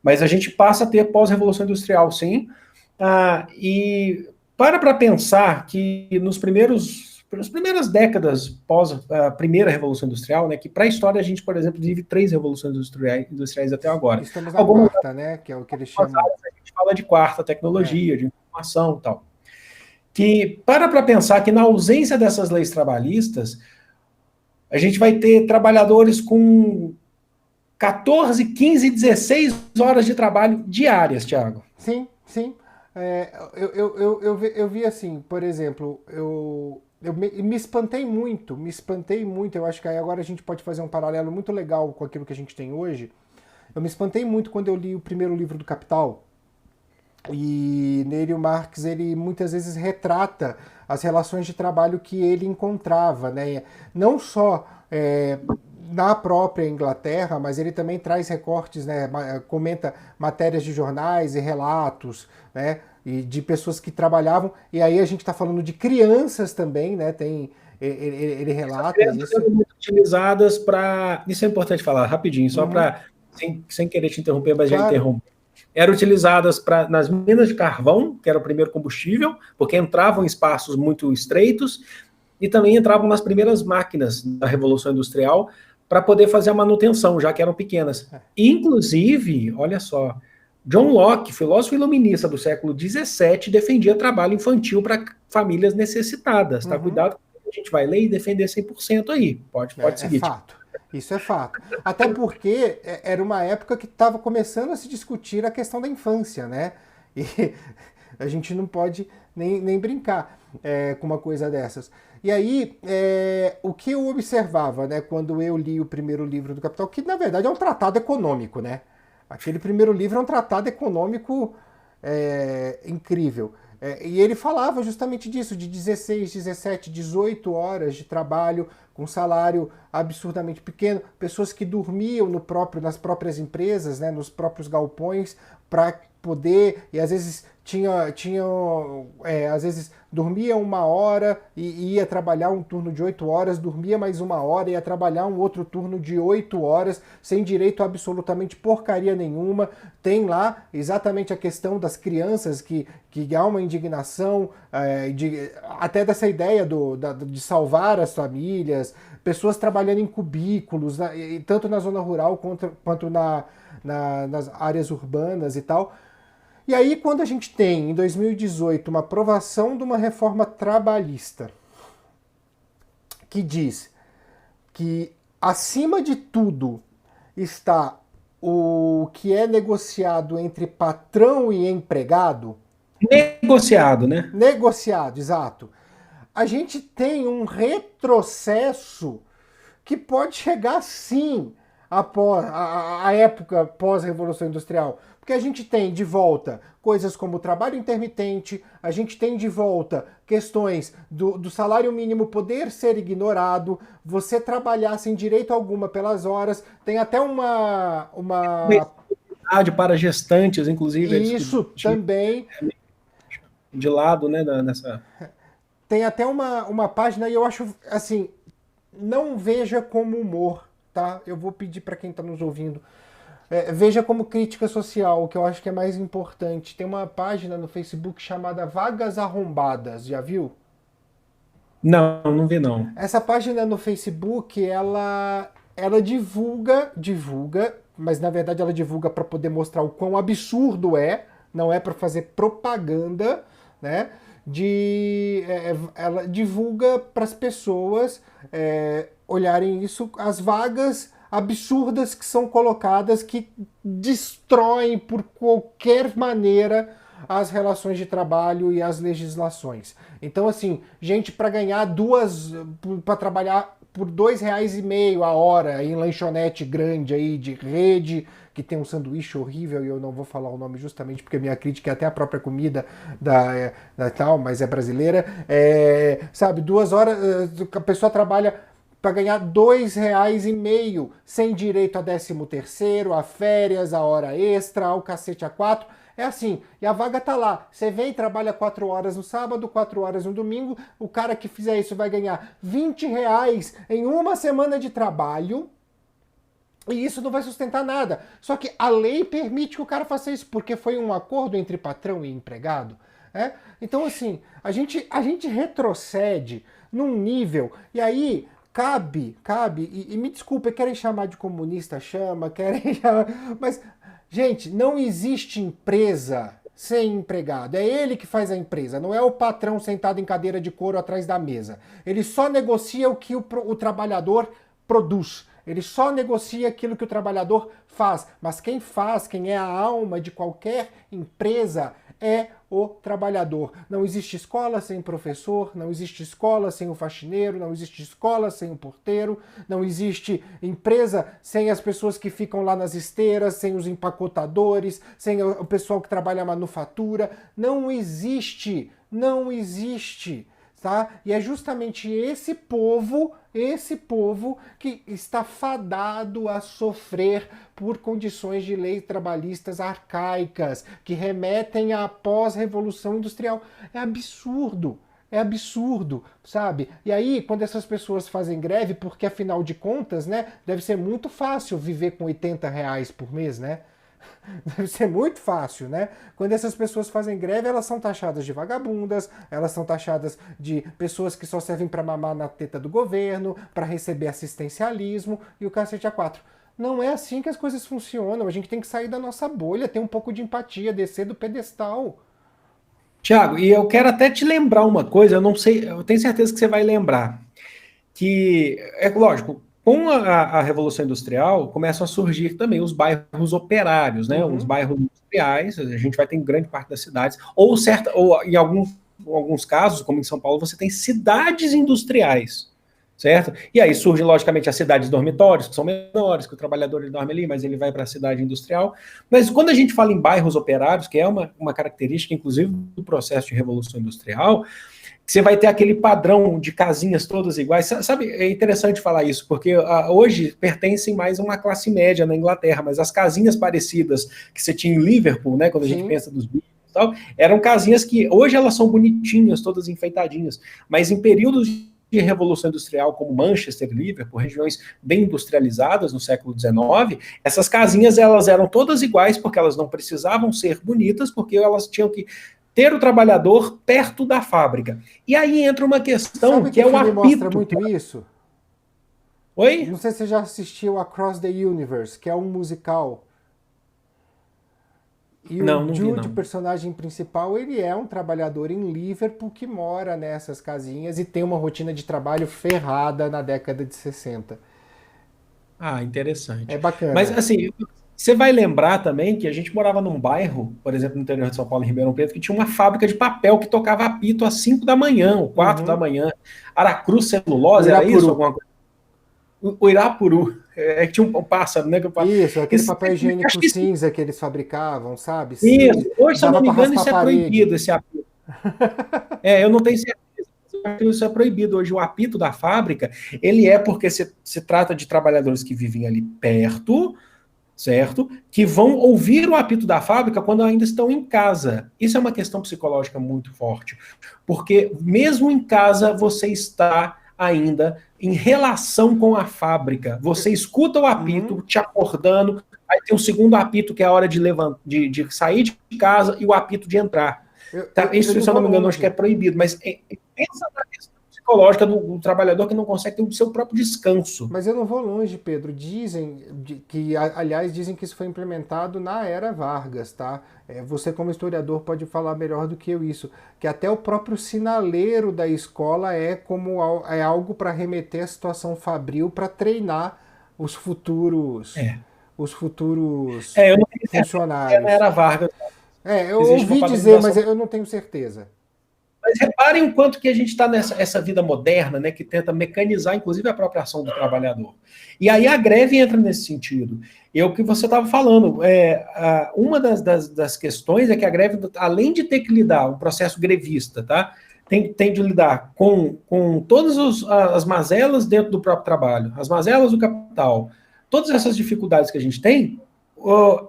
Mas a gente passa a ter pós-revolução industrial, sim. E para pensar que nos primeiros pelas primeiras décadas pós a primeira Revolução Industrial, né, que para a história a gente, por exemplo, vive 3 revoluções industriais até agora. Estamos na Algumas quarta, né? Que é o que eles chamam. áreas a gente fala de quarta tecnologia, de informação e tal. Que para pensar que na ausência dessas leis trabalhistas, a gente vai ter trabalhadores com 14, 15, 16 horas de trabalho diárias, Thiago. Sim, sim. Eu vi assim, por exemplo, eu me espantei muito, eu acho que aí agora a gente pode fazer um paralelo muito legal com aquilo que a gente tem hoje. Eu me espantei muito quando eu li o primeiro livro do Capital, e nele o Marx, ele muitas vezes retrata as relações de trabalho que ele encontrava, né? Não só na própria Inglaterra, mas ele também traz recortes, né? Comenta matérias de jornais e relatos, né? E de pessoas que trabalhavam, e aí a gente está falando de crianças também, né? Ele relata isso. Sendo muito utilizadas para... Isso é importante falar rapidinho, só para... Sem querer te interromper, mas já interrompo. Eram utilizadas nas minas de carvão, que era o primeiro combustível, porque entravam em espaços muito estreitos, e também entravam nas primeiras máquinas da Revolução Industrial para poder fazer a manutenção, já que eram pequenas. Inclusive, olha só, John Locke, filósofo iluminista do século XVII, defendia trabalho infantil para famílias necessitadas. Tá? Cuidado, a gente vai ler e defender 100% aí. Pode seguir. É fato. Isso é fato. Até porque era uma época que estava começando a se discutir a questão da infância, né? E a gente não pode nem brincar com uma coisa dessas. E aí, o que eu observava, né, quando eu li o primeiro livro do Capital, que na verdade é um tratado econômico, né? Aquele primeiro livro é um tratado econômico incrível. E ele falava justamente disso, de 16, 17, 18 horas de trabalho com salário absurdamente pequeno, pessoas que dormiam nas próprias empresas, né, nos próprios galpões, para poder, e às vezes às vezes dormia 1 hora e ia trabalhar um turno de 8 horas, dormia mais 1 hora e ia trabalhar um outro turno de 8 horas, sem direito a absolutamente porcaria nenhuma. Tem lá exatamente a questão das crianças, que há uma indignação, até dessa ideia de salvar as famílias, pessoas trabalhando em cubículos, tanto na zona rural quanto nas áreas urbanas e tal. E aí, quando a gente tem, em 2018, uma aprovação de uma reforma trabalhista que diz que, acima de tudo, está o que é negociado entre patrão e empregado... Negociado, né? Negociado, exato. A gente tem um retrocesso que pode chegar, sim, após a época pós-Revolução Industrial. Porque a gente tem de volta coisas como o trabalho intermitente, a gente tem de volta questões do salário mínimo poder ser ignorado, você trabalhar sem direito alguma pelas horas, tem até uma... para gestantes, inclusive. Isso também. De lado, né, nessa... Tem até uma página, e eu acho, assim, não veja como humor, tá? Eu vou pedir para quem está nos ouvindo, veja como crítica social, que eu acho que é mais importante. Tem uma página no Facebook chamada Vagas Arrombadas, já viu? Não vi não. Essa página no Facebook, ela divulga, mas na verdade ela divulga para poder mostrar o quão absurdo não é para fazer propaganda, né? Ela divulga para as pessoas olharem isso, as vagas absurdas que são colocadas, que destroem por qualquer maneira as relações de trabalho e as legislações. Então, assim, gente para ganhar para trabalhar por R$2,50 a hora em lanchonete grande aí de rede, que tem um sanduíche horrível, e eu não vou falar o nome justamente porque minha crítica é até a própria comida da tal, mas é brasileira. Sabe, 2 horas, a pessoa trabalha para ganhar R$2,50, sem direito a 13º, a férias, a hora extra, ao cacete a 4. É assim, e a vaga tá lá. Você vem, trabalha 4 horas no sábado, 4 horas no domingo, o cara que fizer isso vai ganhar R$20 em uma semana de trabalho. E isso não vai sustentar nada. Só que a lei permite que o cara faça isso, porque foi um acordo entre patrão e empregado. Né? Então, assim, a gente retrocede num nível, e aí cabe, e me desculpa, querem chamar de comunista, chama, querem chamar, mas, gente, não existe empresa sem empregado. É ele que faz a empresa, não é o patrão sentado em cadeira de couro atrás da mesa. Ele só negocia o que o trabalhador produz. Ele só negocia aquilo que o trabalhador faz. Mas quem faz, quem é a alma de qualquer empresa é o trabalhador. Não existe escola sem professor, não existe escola sem o faxineiro, não existe escola sem o porteiro, não existe empresa sem as pessoas que ficam lá nas esteiras, sem os empacotadores, sem o pessoal que trabalha a manufatura. Não existe, não existe. Tá? E é justamente esse povo que está fadado a sofrer por condições de leis trabalhistas arcaicas, que remetem à pós-revolução industrial. É absurdo, sabe? E aí, quando essas pessoas fazem greve, porque afinal de contas, né, deve ser muito fácil viver com R$ 80 por mês, né? Deve ser muito fácil, né? Quando essas pessoas fazem greve, elas são taxadas de vagabundas, elas são taxadas de pessoas que só servem para mamar na teta do governo, para receber assistencialismo e o cacete a quatro. Não é assim que as coisas funcionam. A gente tem que sair da nossa bolha, ter um pouco de empatia, descer do pedestal. Tiago, e eu quero até te lembrar uma coisa, eu não sei, eu tenho certeza que você vai lembrar, que, é lógico, com a Revolução Industrial, começam a surgir também os bairros operários, né? Os bairros industriais, a gente vai ter em grande parte das cidades, ou em alguns casos, como em São Paulo, você tem cidades industriais, certo? E aí surgem, logicamente, as cidades dormitórios, que são menores, que o trabalhador ele dorme ali, mas ele vai para a cidade industrial. Mas quando a gente fala em bairros operários, que é uma característica, inclusive, do processo de Revolução Industrial, você vai ter aquele padrão de casinhas todas iguais. Sabe, é interessante falar isso, porque hoje pertencem mais a uma classe média na Inglaterra, mas as casinhas parecidas que você tinha em Liverpool, né, quando a gente pensa dos Beatles e tal, eram casinhas que hoje elas são bonitinhas, todas enfeitadinhas, mas em períodos de Revolução Industrial, como Manchester e Liverpool, regiões bem industrializadas no século XIX, essas casinhas elas eram todas iguais, porque elas não precisavam ser bonitas, porque elas tinham que ter o trabalhador perto da fábrica. E aí entra uma questão que é o apito. Mostra muito isso? Oi? Não sei se você já assistiu Across the Universe, que é um musical. E o Jude, o personagem principal, ele é um trabalhador em Liverpool que mora nessas casinhas e tem uma rotina de trabalho ferrada na década de 60. Ah, interessante. É bacana. Mas, assim, você vai lembrar também que a gente morava num bairro, por exemplo, no interior de São Paulo, em Ribeirão Preto, que tinha uma fábrica de papel que tocava apito às 5 da manhã, ou 4 da manhã. Aracruz Celulose, era isso? Alguma coisa? O Irapuru. É que tinha um pássaro, né? Isso, aquele papel higiênico cinza que eles fabricavam, sabe? Isso. Hoje, se eu não me engano, isso é proibido, esse apito. Eu não tenho certeza. Isso é proibido hoje. O apito da fábrica, ele é porque se trata de trabalhadores que vivem ali perto, certo? Que vão ouvir o apito da fábrica quando ainda estão em casa. Isso é uma questão psicológica muito forte, porque mesmo em casa você está ainda em relação com a fábrica. Você escuta o apito te acordando, aí tem um segundo apito que é a hora de sair de casa e o apito de entrar. Isso, se eu não me engano, acho que é proibido, mas pensa na questão psicológica do trabalhador que não consegue ter o seu próprio descanso. Mas eu não vou longe, Pedro. Dizem que, aliás, dizem que isso foi implementado na era Vargas, tá? Você, como historiador, pode falar melhor do que eu isso. Que até o próprio sinaleiro da escola é algo para remeter à situação fabril, para treinar os futuros funcionários. Na era Vargas. Eu ouvi dizer, mas eu não tenho certeza. Mas reparem o quanto que a gente está nessa vida moderna, né, que tenta mecanizar, inclusive, a própria ação do trabalhador. E aí a greve entra nesse sentido. E é o que você estava falando. Uma das questões é que a greve, além de ter que lidar, um processo grevista, tá? Tem de lidar com todas as mazelas dentro do próprio trabalho, as mazelas do capital, todas essas dificuldades que a gente tem,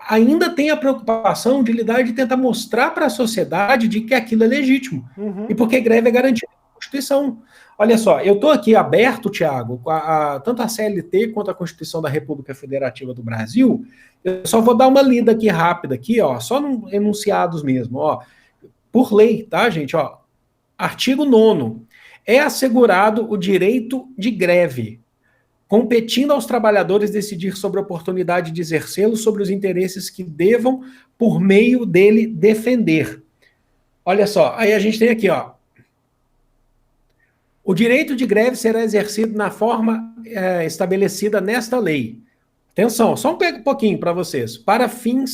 ainda tem a preocupação de lidar, de tentar mostrar para a sociedade de que aquilo é legítimo. E porque greve é garantida Constituição. Olha só, eu estou aqui aberto, Tiago, tanto a CLT quanto a Constituição da República Federativa do Brasil. Eu só vou dar uma lida aqui rápida, aqui, ó, só no enunciados mesmo, ó, por lei, tá, gente? Ó, artigo 9º. É assegurado o direito de greve, competindo aos trabalhadores decidir sobre a oportunidade de exercê-lo sobre os interesses que devam, por meio dele, defender. Olha só, aí a gente tem aqui, ó. O direito de greve será exercido na forma estabelecida nesta lei. Atenção, só um pouquinho para vocês. Para o fim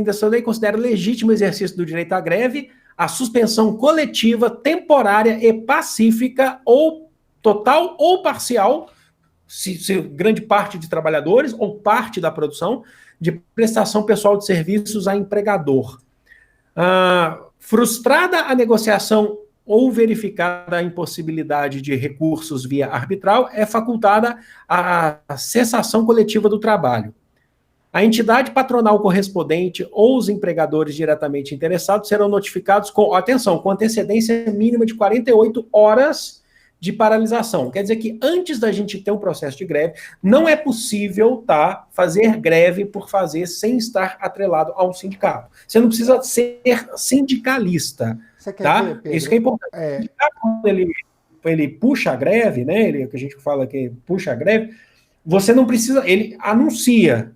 dessa lei, considera legítimo o exercício do direito à greve a suspensão coletiva, temporária e pacífica, ou total ou parcial, se grande parte de trabalhadores ou parte da produção, de prestação pessoal de serviços a empregador. Frustrada a negociação ou verificada a impossibilidade de recursos via arbitral, é facultada a cessação coletiva do trabalho. A entidade patronal correspondente ou os empregadores diretamente interessados serão notificados com, atenção, com antecedência mínima de 48 horas de paralisação. Quer dizer que antes da gente ter um processo de greve, não é possível, tá, fazer greve por fazer sem estar atrelado a um sindicato. Você não precisa ser sindicalista, tá? Ver, Pedro? Isso que é importante. Quando ele puxa a greve, né, que a gente fala que puxa a greve, você não precisa, ele anuncia.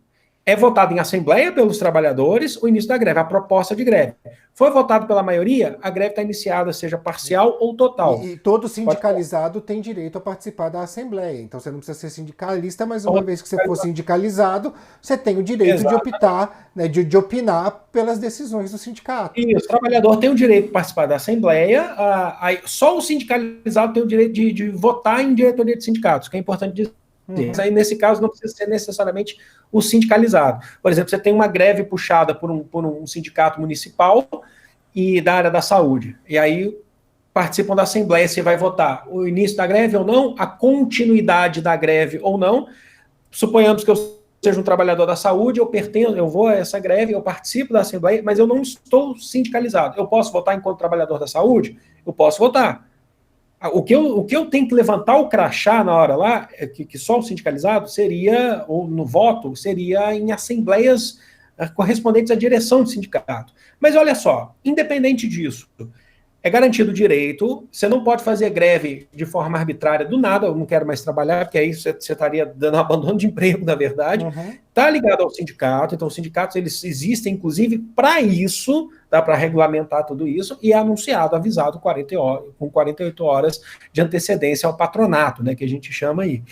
É votado em assembleia pelos trabalhadores o início da greve, a proposta de greve. Foi votado pela maioria, a greve está iniciada, seja parcial ou total. E todo sindicalizado tem direito a participar da assembleia. Então você não precisa ser sindicalista, mas uma vez que você for sindicalizado, você tem o direito de optar, né, de opinar pelas decisões do sindicato. Isso, o trabalhador tem o direito de participar da assembleia, só o sindicalizado tem o direito de votar em diretoria de sindicatos, que é importante dizer. Aí, nesse caso, não precisa ser necessariamente o sindicalizado. Por exemplo, você tem uma greve puxada por um sindicato municipal e da área da saúde. E aí participam da assembleia, você vai votar o início da greve ou não, a continuidade da greve ou não. Suponhamos que eu seja um trabalhador da saúde, eu vou a essa greve, eu participo da assembleia, mas eu não estou sindicalizado. Eu posso votar enquanto trabalhador da saúde? Eu posso votar. O que eu tenho que levantar o crachá na hora lá, que só o sindicalizado seria, ou no voto, seria em assembleias correspondentes à direção do sindicato. Mas olha só, independente disso, é garantido o direito, você não pode fazer greve de forma arbitrária do nada, eu não quero mais trabalhar, porque aí você estaria dando um abandono de emprego, na verdade. Está ligado ao sindicato, então os sindicatos eles existem, inclusive, para isso, dá para regulamentar tudo isso, e é anunciado, avisado com 48 horas de antecedência ao patronato, né, que a gente chama aí.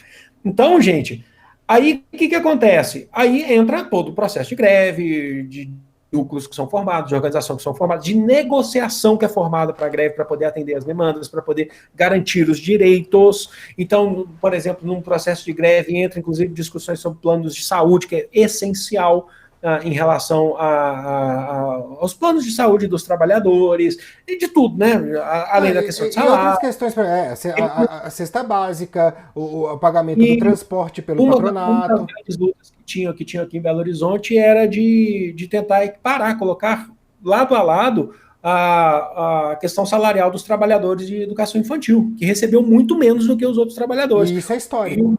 Então, gente, aí o que acontece? Aí entra todo o processo de greve, de núcleos que são formados, de organização que são formados, de negociação que é formada para a greve, para poder atender as demandas, para poder garantir os direitos. Então, por exemplo, num processo de greve entra, inclusive, discussões sobre planos de saúde, que é essencial em relação aos planos de saúde dos trabalhadores, e de tudo, né? Além da questão de salário. E outras questões, a cesta básica, o pagamento do transporte pelo patronato. Uma das grandes lutas que tinha aqui em Belo Horizonte era de tentar equiparar, colocar lado a lado a questão salarial dos trabalhadores de educação infantil, que recebeu muito menos do que os outros trabalhadores. E isso é histórico.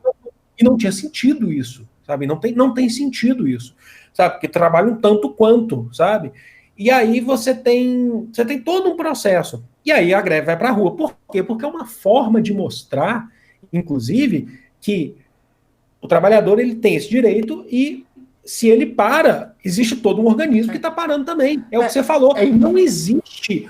E não tinha sentido isso, sabe? Não tem sentido isso, sabe? Porque trabalham tanto quanto, sabe? E aí você tem todo um processo. E aí a greve vai para a rua. Por quê? Porque é uma forma de mostrar, inclusive, que o trabalhador ele tem esse direito e se ele para, existe todo um organismo que está parando também. É o que você falou. Não existe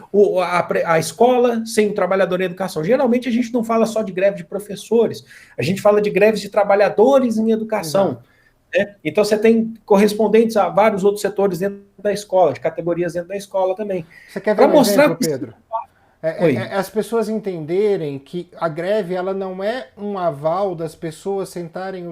a escola sem o trabalhador em educação. Geralmente a gente não fala só de greve de professores, a gente fala de greves de trabalhadores em educação. Né? Então você tem correspondentes a vários outros setores dentro da escola, de categorias dentro da escola também. Você quer ver um exemplo, Pedro? As pessoas entenderem que a greve ela não é um aval das pessoas sentarem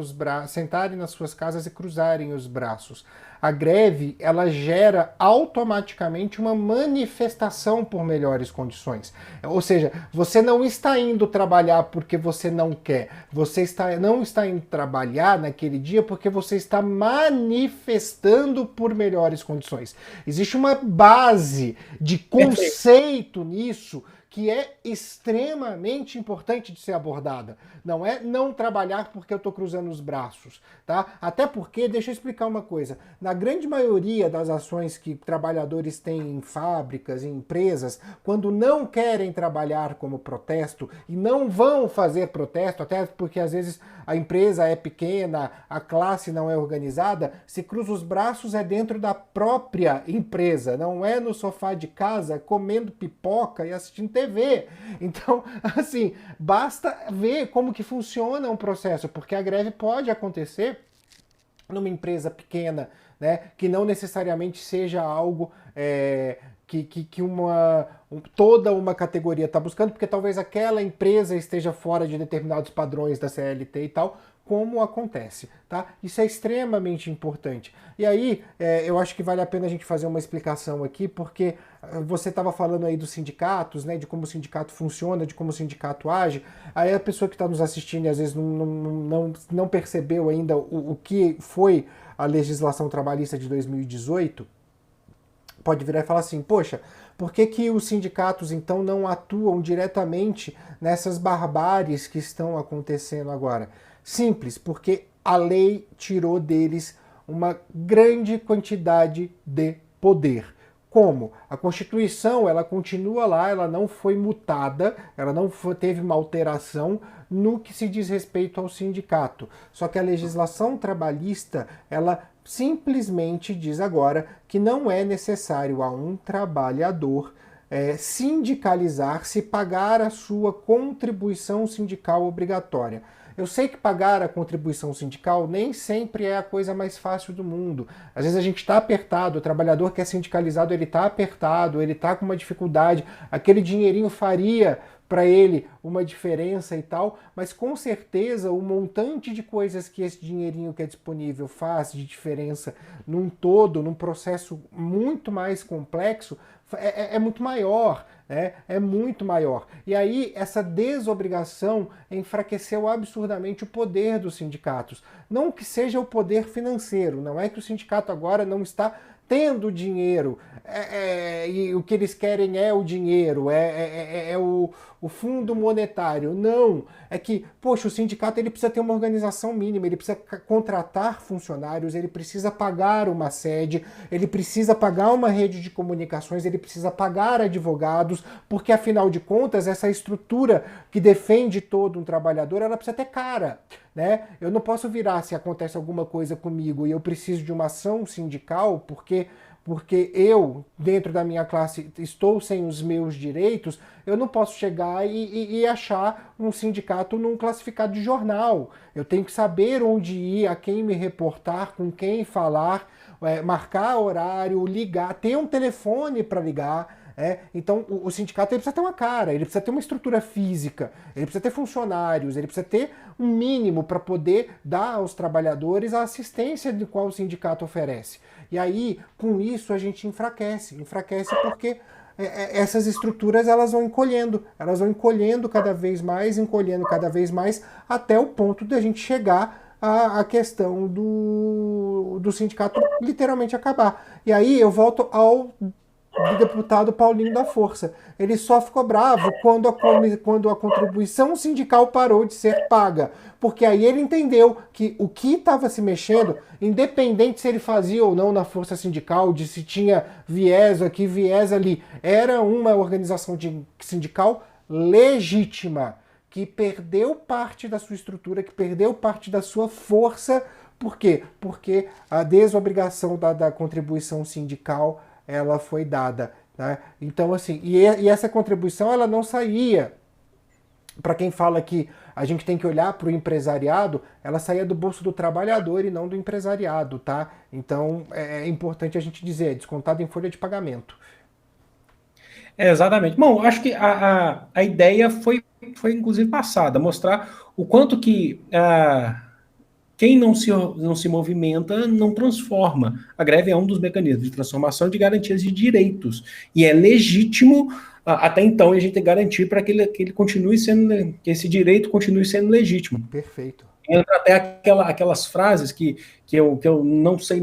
nas suas casas e cruzarem os braços. A greve ela gera automaticamente uma manifestação por melhores condições. Ou seja, você não está indo trabalhar porque você não quer. Você não está indo trabalhar naquele dia porque você está manifestando por melhores condições. Existe uma base de conceito nisso que é extremamente importante de ser abordada. Não é não trabalhar porque eu estou cruzando os braços, tá? Até porque, deixa eu explicar uma coisa, na grande maioria das ações que trabalhadores têm em fábricas, em empresas, quando não querem trabalhar como protesto e não vão fazer protesto, até porque às vezes a empresa é pequena, a classe não é organizada, se cruza os braços é dentro da própria empresa, não é no sofá de casa comendo pipoca e assistindo TV. Então, assim, basta ver como que funciona um processo, porque a greve pode acontecer numa empresa pequena, né, que não necessariamente seja algo toda uma categoria está buscando, porque talvez aquela empresa esteja fora de determinados padrões da CLT e tal, como acontece, tá? Isso é extremamente importante. E aí, eu acho que vale a pena a gente fazer uma explicação aqui, porque você estava falando aí dos sindicatos, né, de como o sindicato funciona, de como o sindicato age, aí a pessoa que está nos assistindo e às vezes não percebeu ainda o que foi a legislação trabalhista de 2018, pode virar e falar assim, poxa, por que que os sindicatos então não atuam diretamente nessas barbáries que estão acontecendo agora? Simples, porque a lei tirou deles uma grande quantidade de poder. Como? A Constituição, ela continua lá, ela não foi mutada, ela não teve uma alteração no que se diz respeito ao sindicato. Só que a legislação trabalhista, ela simplesmente diz agora que não é necessário a um trabalhador sindicalizar-se, pagar a sua contribuição sindical obrigatória. Eu sei que pagar a contribuição sindical nem sempre é a coisa mais fácil do mundo. Às vezes a gente está apertado, o trabalhador que é sindicalizado, ele está apertado, ele está com uma dificuldade, aquele dinheirinho faria para ele uma diferença e tal, mas com certeza o montante de coisas que esse dinheirinho que é disponível faz de diferença num todo, num processo muito mais complexo, é muito maior, né? É muito maior. E aí essa desobrigação enfraqueceu absurdamente o poder dos sindicatos. Não que seja o poder financeiro, não é que o sindicato agora não está tendo dinheiro, e o que eles querem é o dinheiro, o fundo monetário. Não, é que, poxa, o sindicato ele precisa ter uma organização mínima, ele precisa contratar funcionários, ele precisa pagar uma sede, ele precisa pagar uma rede de comunicações, ele precisa pagar advogados, porque afinal de contas, essa estrutura que defende todo um trabalhador, ela precisa ter cara. Né? Eu não posso virar se acontece alguma coisa comigo e eu preciso de uma ação sindical porque eu, dentro da minha classe, estou sem os meus direitos, eu não posso chegar e achar um sindicato num classificado de jornal. Eu tenho que saber onde ir, a quem me reportar, com quem falar, marcar horário, ligar, ter um telefone para ligar. Então o sindicato ele precisa ter uma cara, ele precisa ter uma estrutura física, ele precisa ter funcionários, ele precisa ter um mínimo para poder dar aos trabalhadores a assistência de qual o sindicato oferece. E aí, com isso, a gente enfraquece porque essas estruturas elas vão encolhendo cada vez mais, até o ponto de a gente chegar à questão do sindicato literalmente acabar. E aí eu volto ao do deputado Paulinho da Força. Ele só ficou bravo quando a contribuição sindical parou de ser paga. Porque aí ele entendeu que o que estava se mexendo, independente se ele fazia ou não na força sindical, de se tinha viés aqui, viés ali, era uma organização sindical legítima, que perdeu parte da sua estrutura, que perdeu parte da sua força. Por quê? Porque a desobrigação da contribuição sindical ela foi dada, né? Então, assim, e essa contribuição ela não saía, para quem fala que a gente tem que olhar para o empresariado, ela saía do bolso do trabalhador e não do empresariado, tá? Então, é importante a gente dizer, é descontado em folha de pagamento. Exatamente. Bom, acho que a ideia foi inclusive passada, mostrar o quanto que quem não se movimenta não transforma. A greve é um dos mecanismos de transformação de garantias de direitos. E é legítimo, até então, a gente garantir para que ele continue sendo, que esse direito continue sendo legítimo. Perfeito. Entra até aquelas frases que eu não sei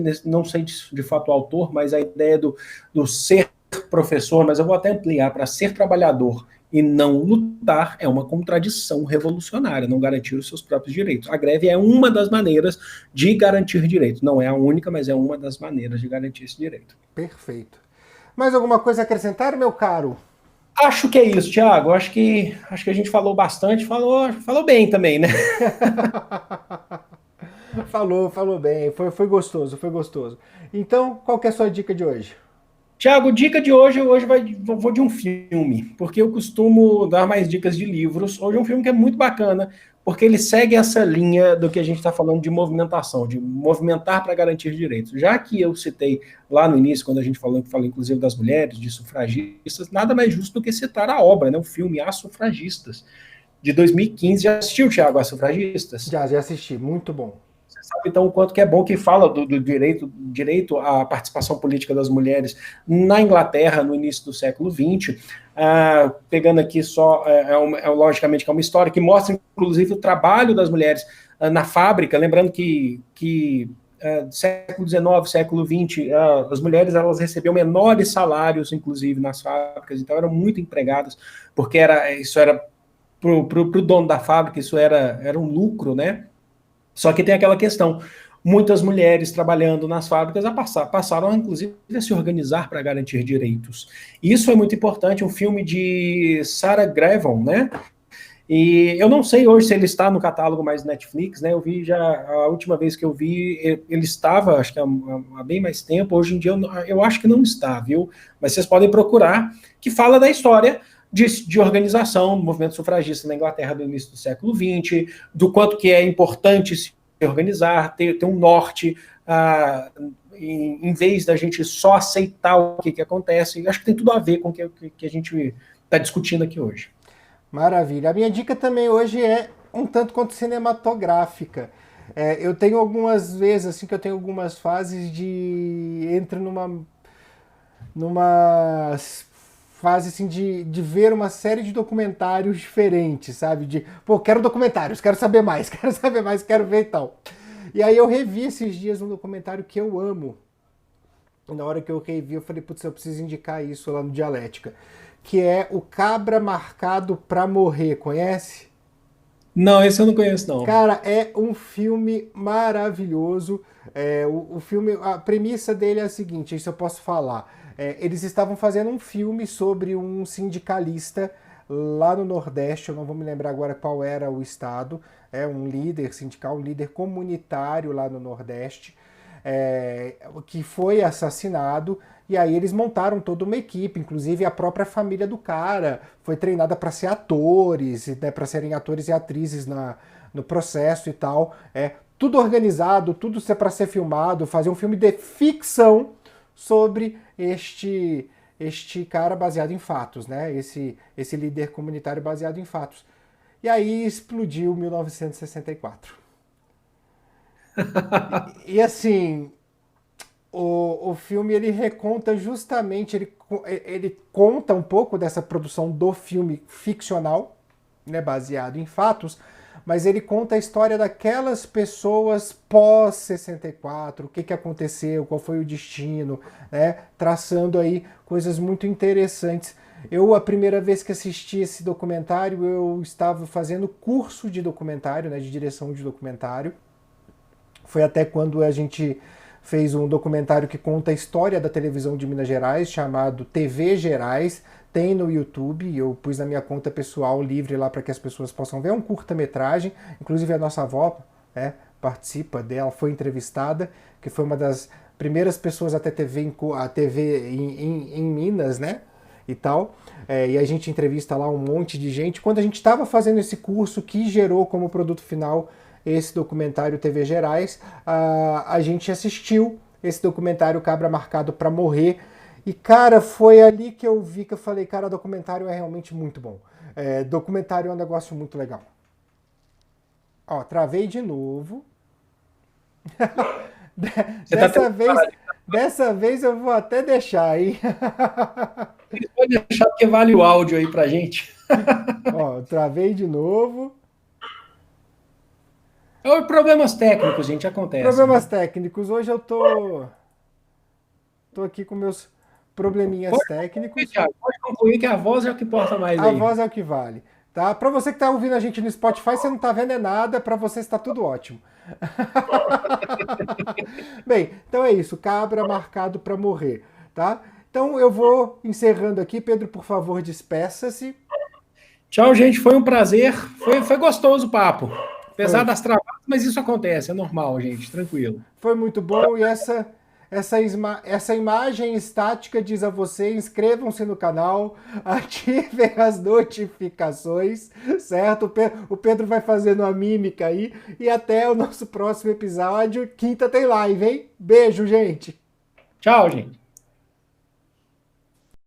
de fato o autor, mas a ideia do ser professor, mas eu vou até ampliar, para ser trabalhador e não lutar é uma contradição revolucionária, não garantir os seus próprios direitos. A greve é uma das maneiras de garantir direitos. Não é a única, mas é uma das maneiras de garantir esse direito. Perfeito. Mais alguma coisa a acrescentar, meu caro? Acho que é isso, Thiago. Acho que a gente falou bastante, falou bem também, né? Falou bem. Foi gostoso, foi gostoso. Então, qual que é a sua dica de hoje? Tiago, dica de hoje vou de um filme, porque eu costumo dar mais dicas de livros. Hoje é um filme que é muito bacana, porque ele segue essa linha do que a gente está falando de movimentação, de movimentar para garantir direitos. Já que eu citei lá no início, quando a gente falou inclusive das mulheres, de sufragistas, nada mais justo do que citar a obra, né, o filme As Sufragistas, de 2015. Já assistiu, Tiago, As Sufragistas? Já assisti, muito bom. Você sabe, então, o quanto que é bom que fala do direito à participação política das mulheres na Inglaterra no início do século XX. Pegando aqui só, logicamente, que é uma história que mostra, inclusive, o trabalho das mulheres na fábrica. Lembrando que século XIX, século XX, as mulheres elas recebiam menores salários, inclusive, nas fábricas, então eram muito empregadas, porque isso era para o dono da fábrica, isso era um lucro, né? Só que tem aquela questão, muitas mulheres trabalhando nas fábricas passaram, inclusive, a se organizar para garantir direitos. Isso é muito importante, um filme de Sarah Grevon, né? E eu não sei hoje se ele está no catálogo mais Netflix, né? Eu vi a última vez que eu vi, ele estava, acho que há bem mais tempo, hoje em dia eu acho que não está, viu? Mas vocês podem procurar, que fala da história de organização do movimento sufragista na Inglaterra do início do século XX, do quanto que é importante se organizar, ter um norte, em vez da gente só aceitar o que acontece. Acho que tem tudo a ver com o que a gente está discutindo aqui hoje. Maravilha. A minha dica também hoje é um tanto quanto cinematográfica. Eu tenho algumas vezes, assim, que eu tenho algumas fases de... Entro numa fase assim de ver uma série de documentários diferentes, sabe? Quero documentários, quero saber mais, quero ver e tal. E aí eu revi esses dias um documentário que eu amo. E na hora que eu revi, eu falei, putz, eu preciso indicar isso lá no Dialética. Que é O Cabra Marcado pra Morrer, conhece? Não, esse eu não conheço, não. Cara, é um filme maravilhoso. O filme, a premissa dele é a seguinte, isso eu posso falar. Eles estavam fazendo um filme sobre um sindicalista lá no Nordeste, eu não vou me lembrar agora qual era o estado, um líder sindical, um líder comunitário lá no Nordeste, que foi assassinado, e aí eles montaram toda uma equipe, inclusive a própria família do cara foi treinada para ser atores, né, para serem atores e atrizes no processo e tal. Tudo organizado, tudo para ser filmado, fazer um filme de ficção sobre este cara baseado em fatos, né? Esse líder comunitário baseado em fatos. E aí explodiu 1964. E assim, o filme ele reconta justamente, ele conta um pouco dessa produção do filme ficcional, né, baseado em fatos, mas ele conta a história daquelas pessoas pós-64, o que aconteceu, qual foi o destino, né, traçando aí coisas muito interessantes. A primeira vez que assisti esse documentário, eu estava fazendo curso de documentário, né, de direção de documentário. Foi até quando a gente fez um documentário que conta a história da televisão de Minas Gerais, chamado TV Gerais, tem no YouTube, eu pus na minha conta pessoal livre lá para que as pessoas possam ver, é um curta-metragem, inclusive a nossa avó participa dela, foi entrevistada, que foi uma das primeiras pessoas a ter TV em Minas, né, e tal, e a gente entrevista lá um monte de gente. Quando a gente estava fazendo esse curso que gerou como produto final esse documentário TV Gerais, a gente assistiu esse documentário Cabra Marcado pra Morrer, e cara, foi ali que eu vi que eu falei, cara, documentário é realmente muito bom. Documentário é um negócio muito legal. Ó, travei de novo. Dessa vez eu vou até deixar, hein? Pode deixar que vale o áudio aí pra gente. Ó, travei de novo. Problemas técnicos, gente, acontece. Problemas técnicos. Hoje eu tô aqui com probleminhas técnicos. Pode concluir que a voz é o que importa mais A aí. voz é o que vale. Tá? Para você que está ouvindo a gente no Spotify, você não está vendo é nada, para você está tudo ótimo. Bem, então é isso, cabra marcado para morrer, tá? Então eu vou encerrando aqui. Pedro, por favor, despeça-se. Tchau, gente, foi um prazer. Foi gostoso o papo. Apesar Foi, das travadas, mas isso acontece, é normal, gente, tranquilo. foi muito bom e essa imagem estática diz a você: inscrevam-se no canal, ativem as notificações, certo? O Pedro vai fazendo a mímica aí e até o nosso próximo episódio. Quinta tem live, hein? Beijo, gente! Tchau, gente.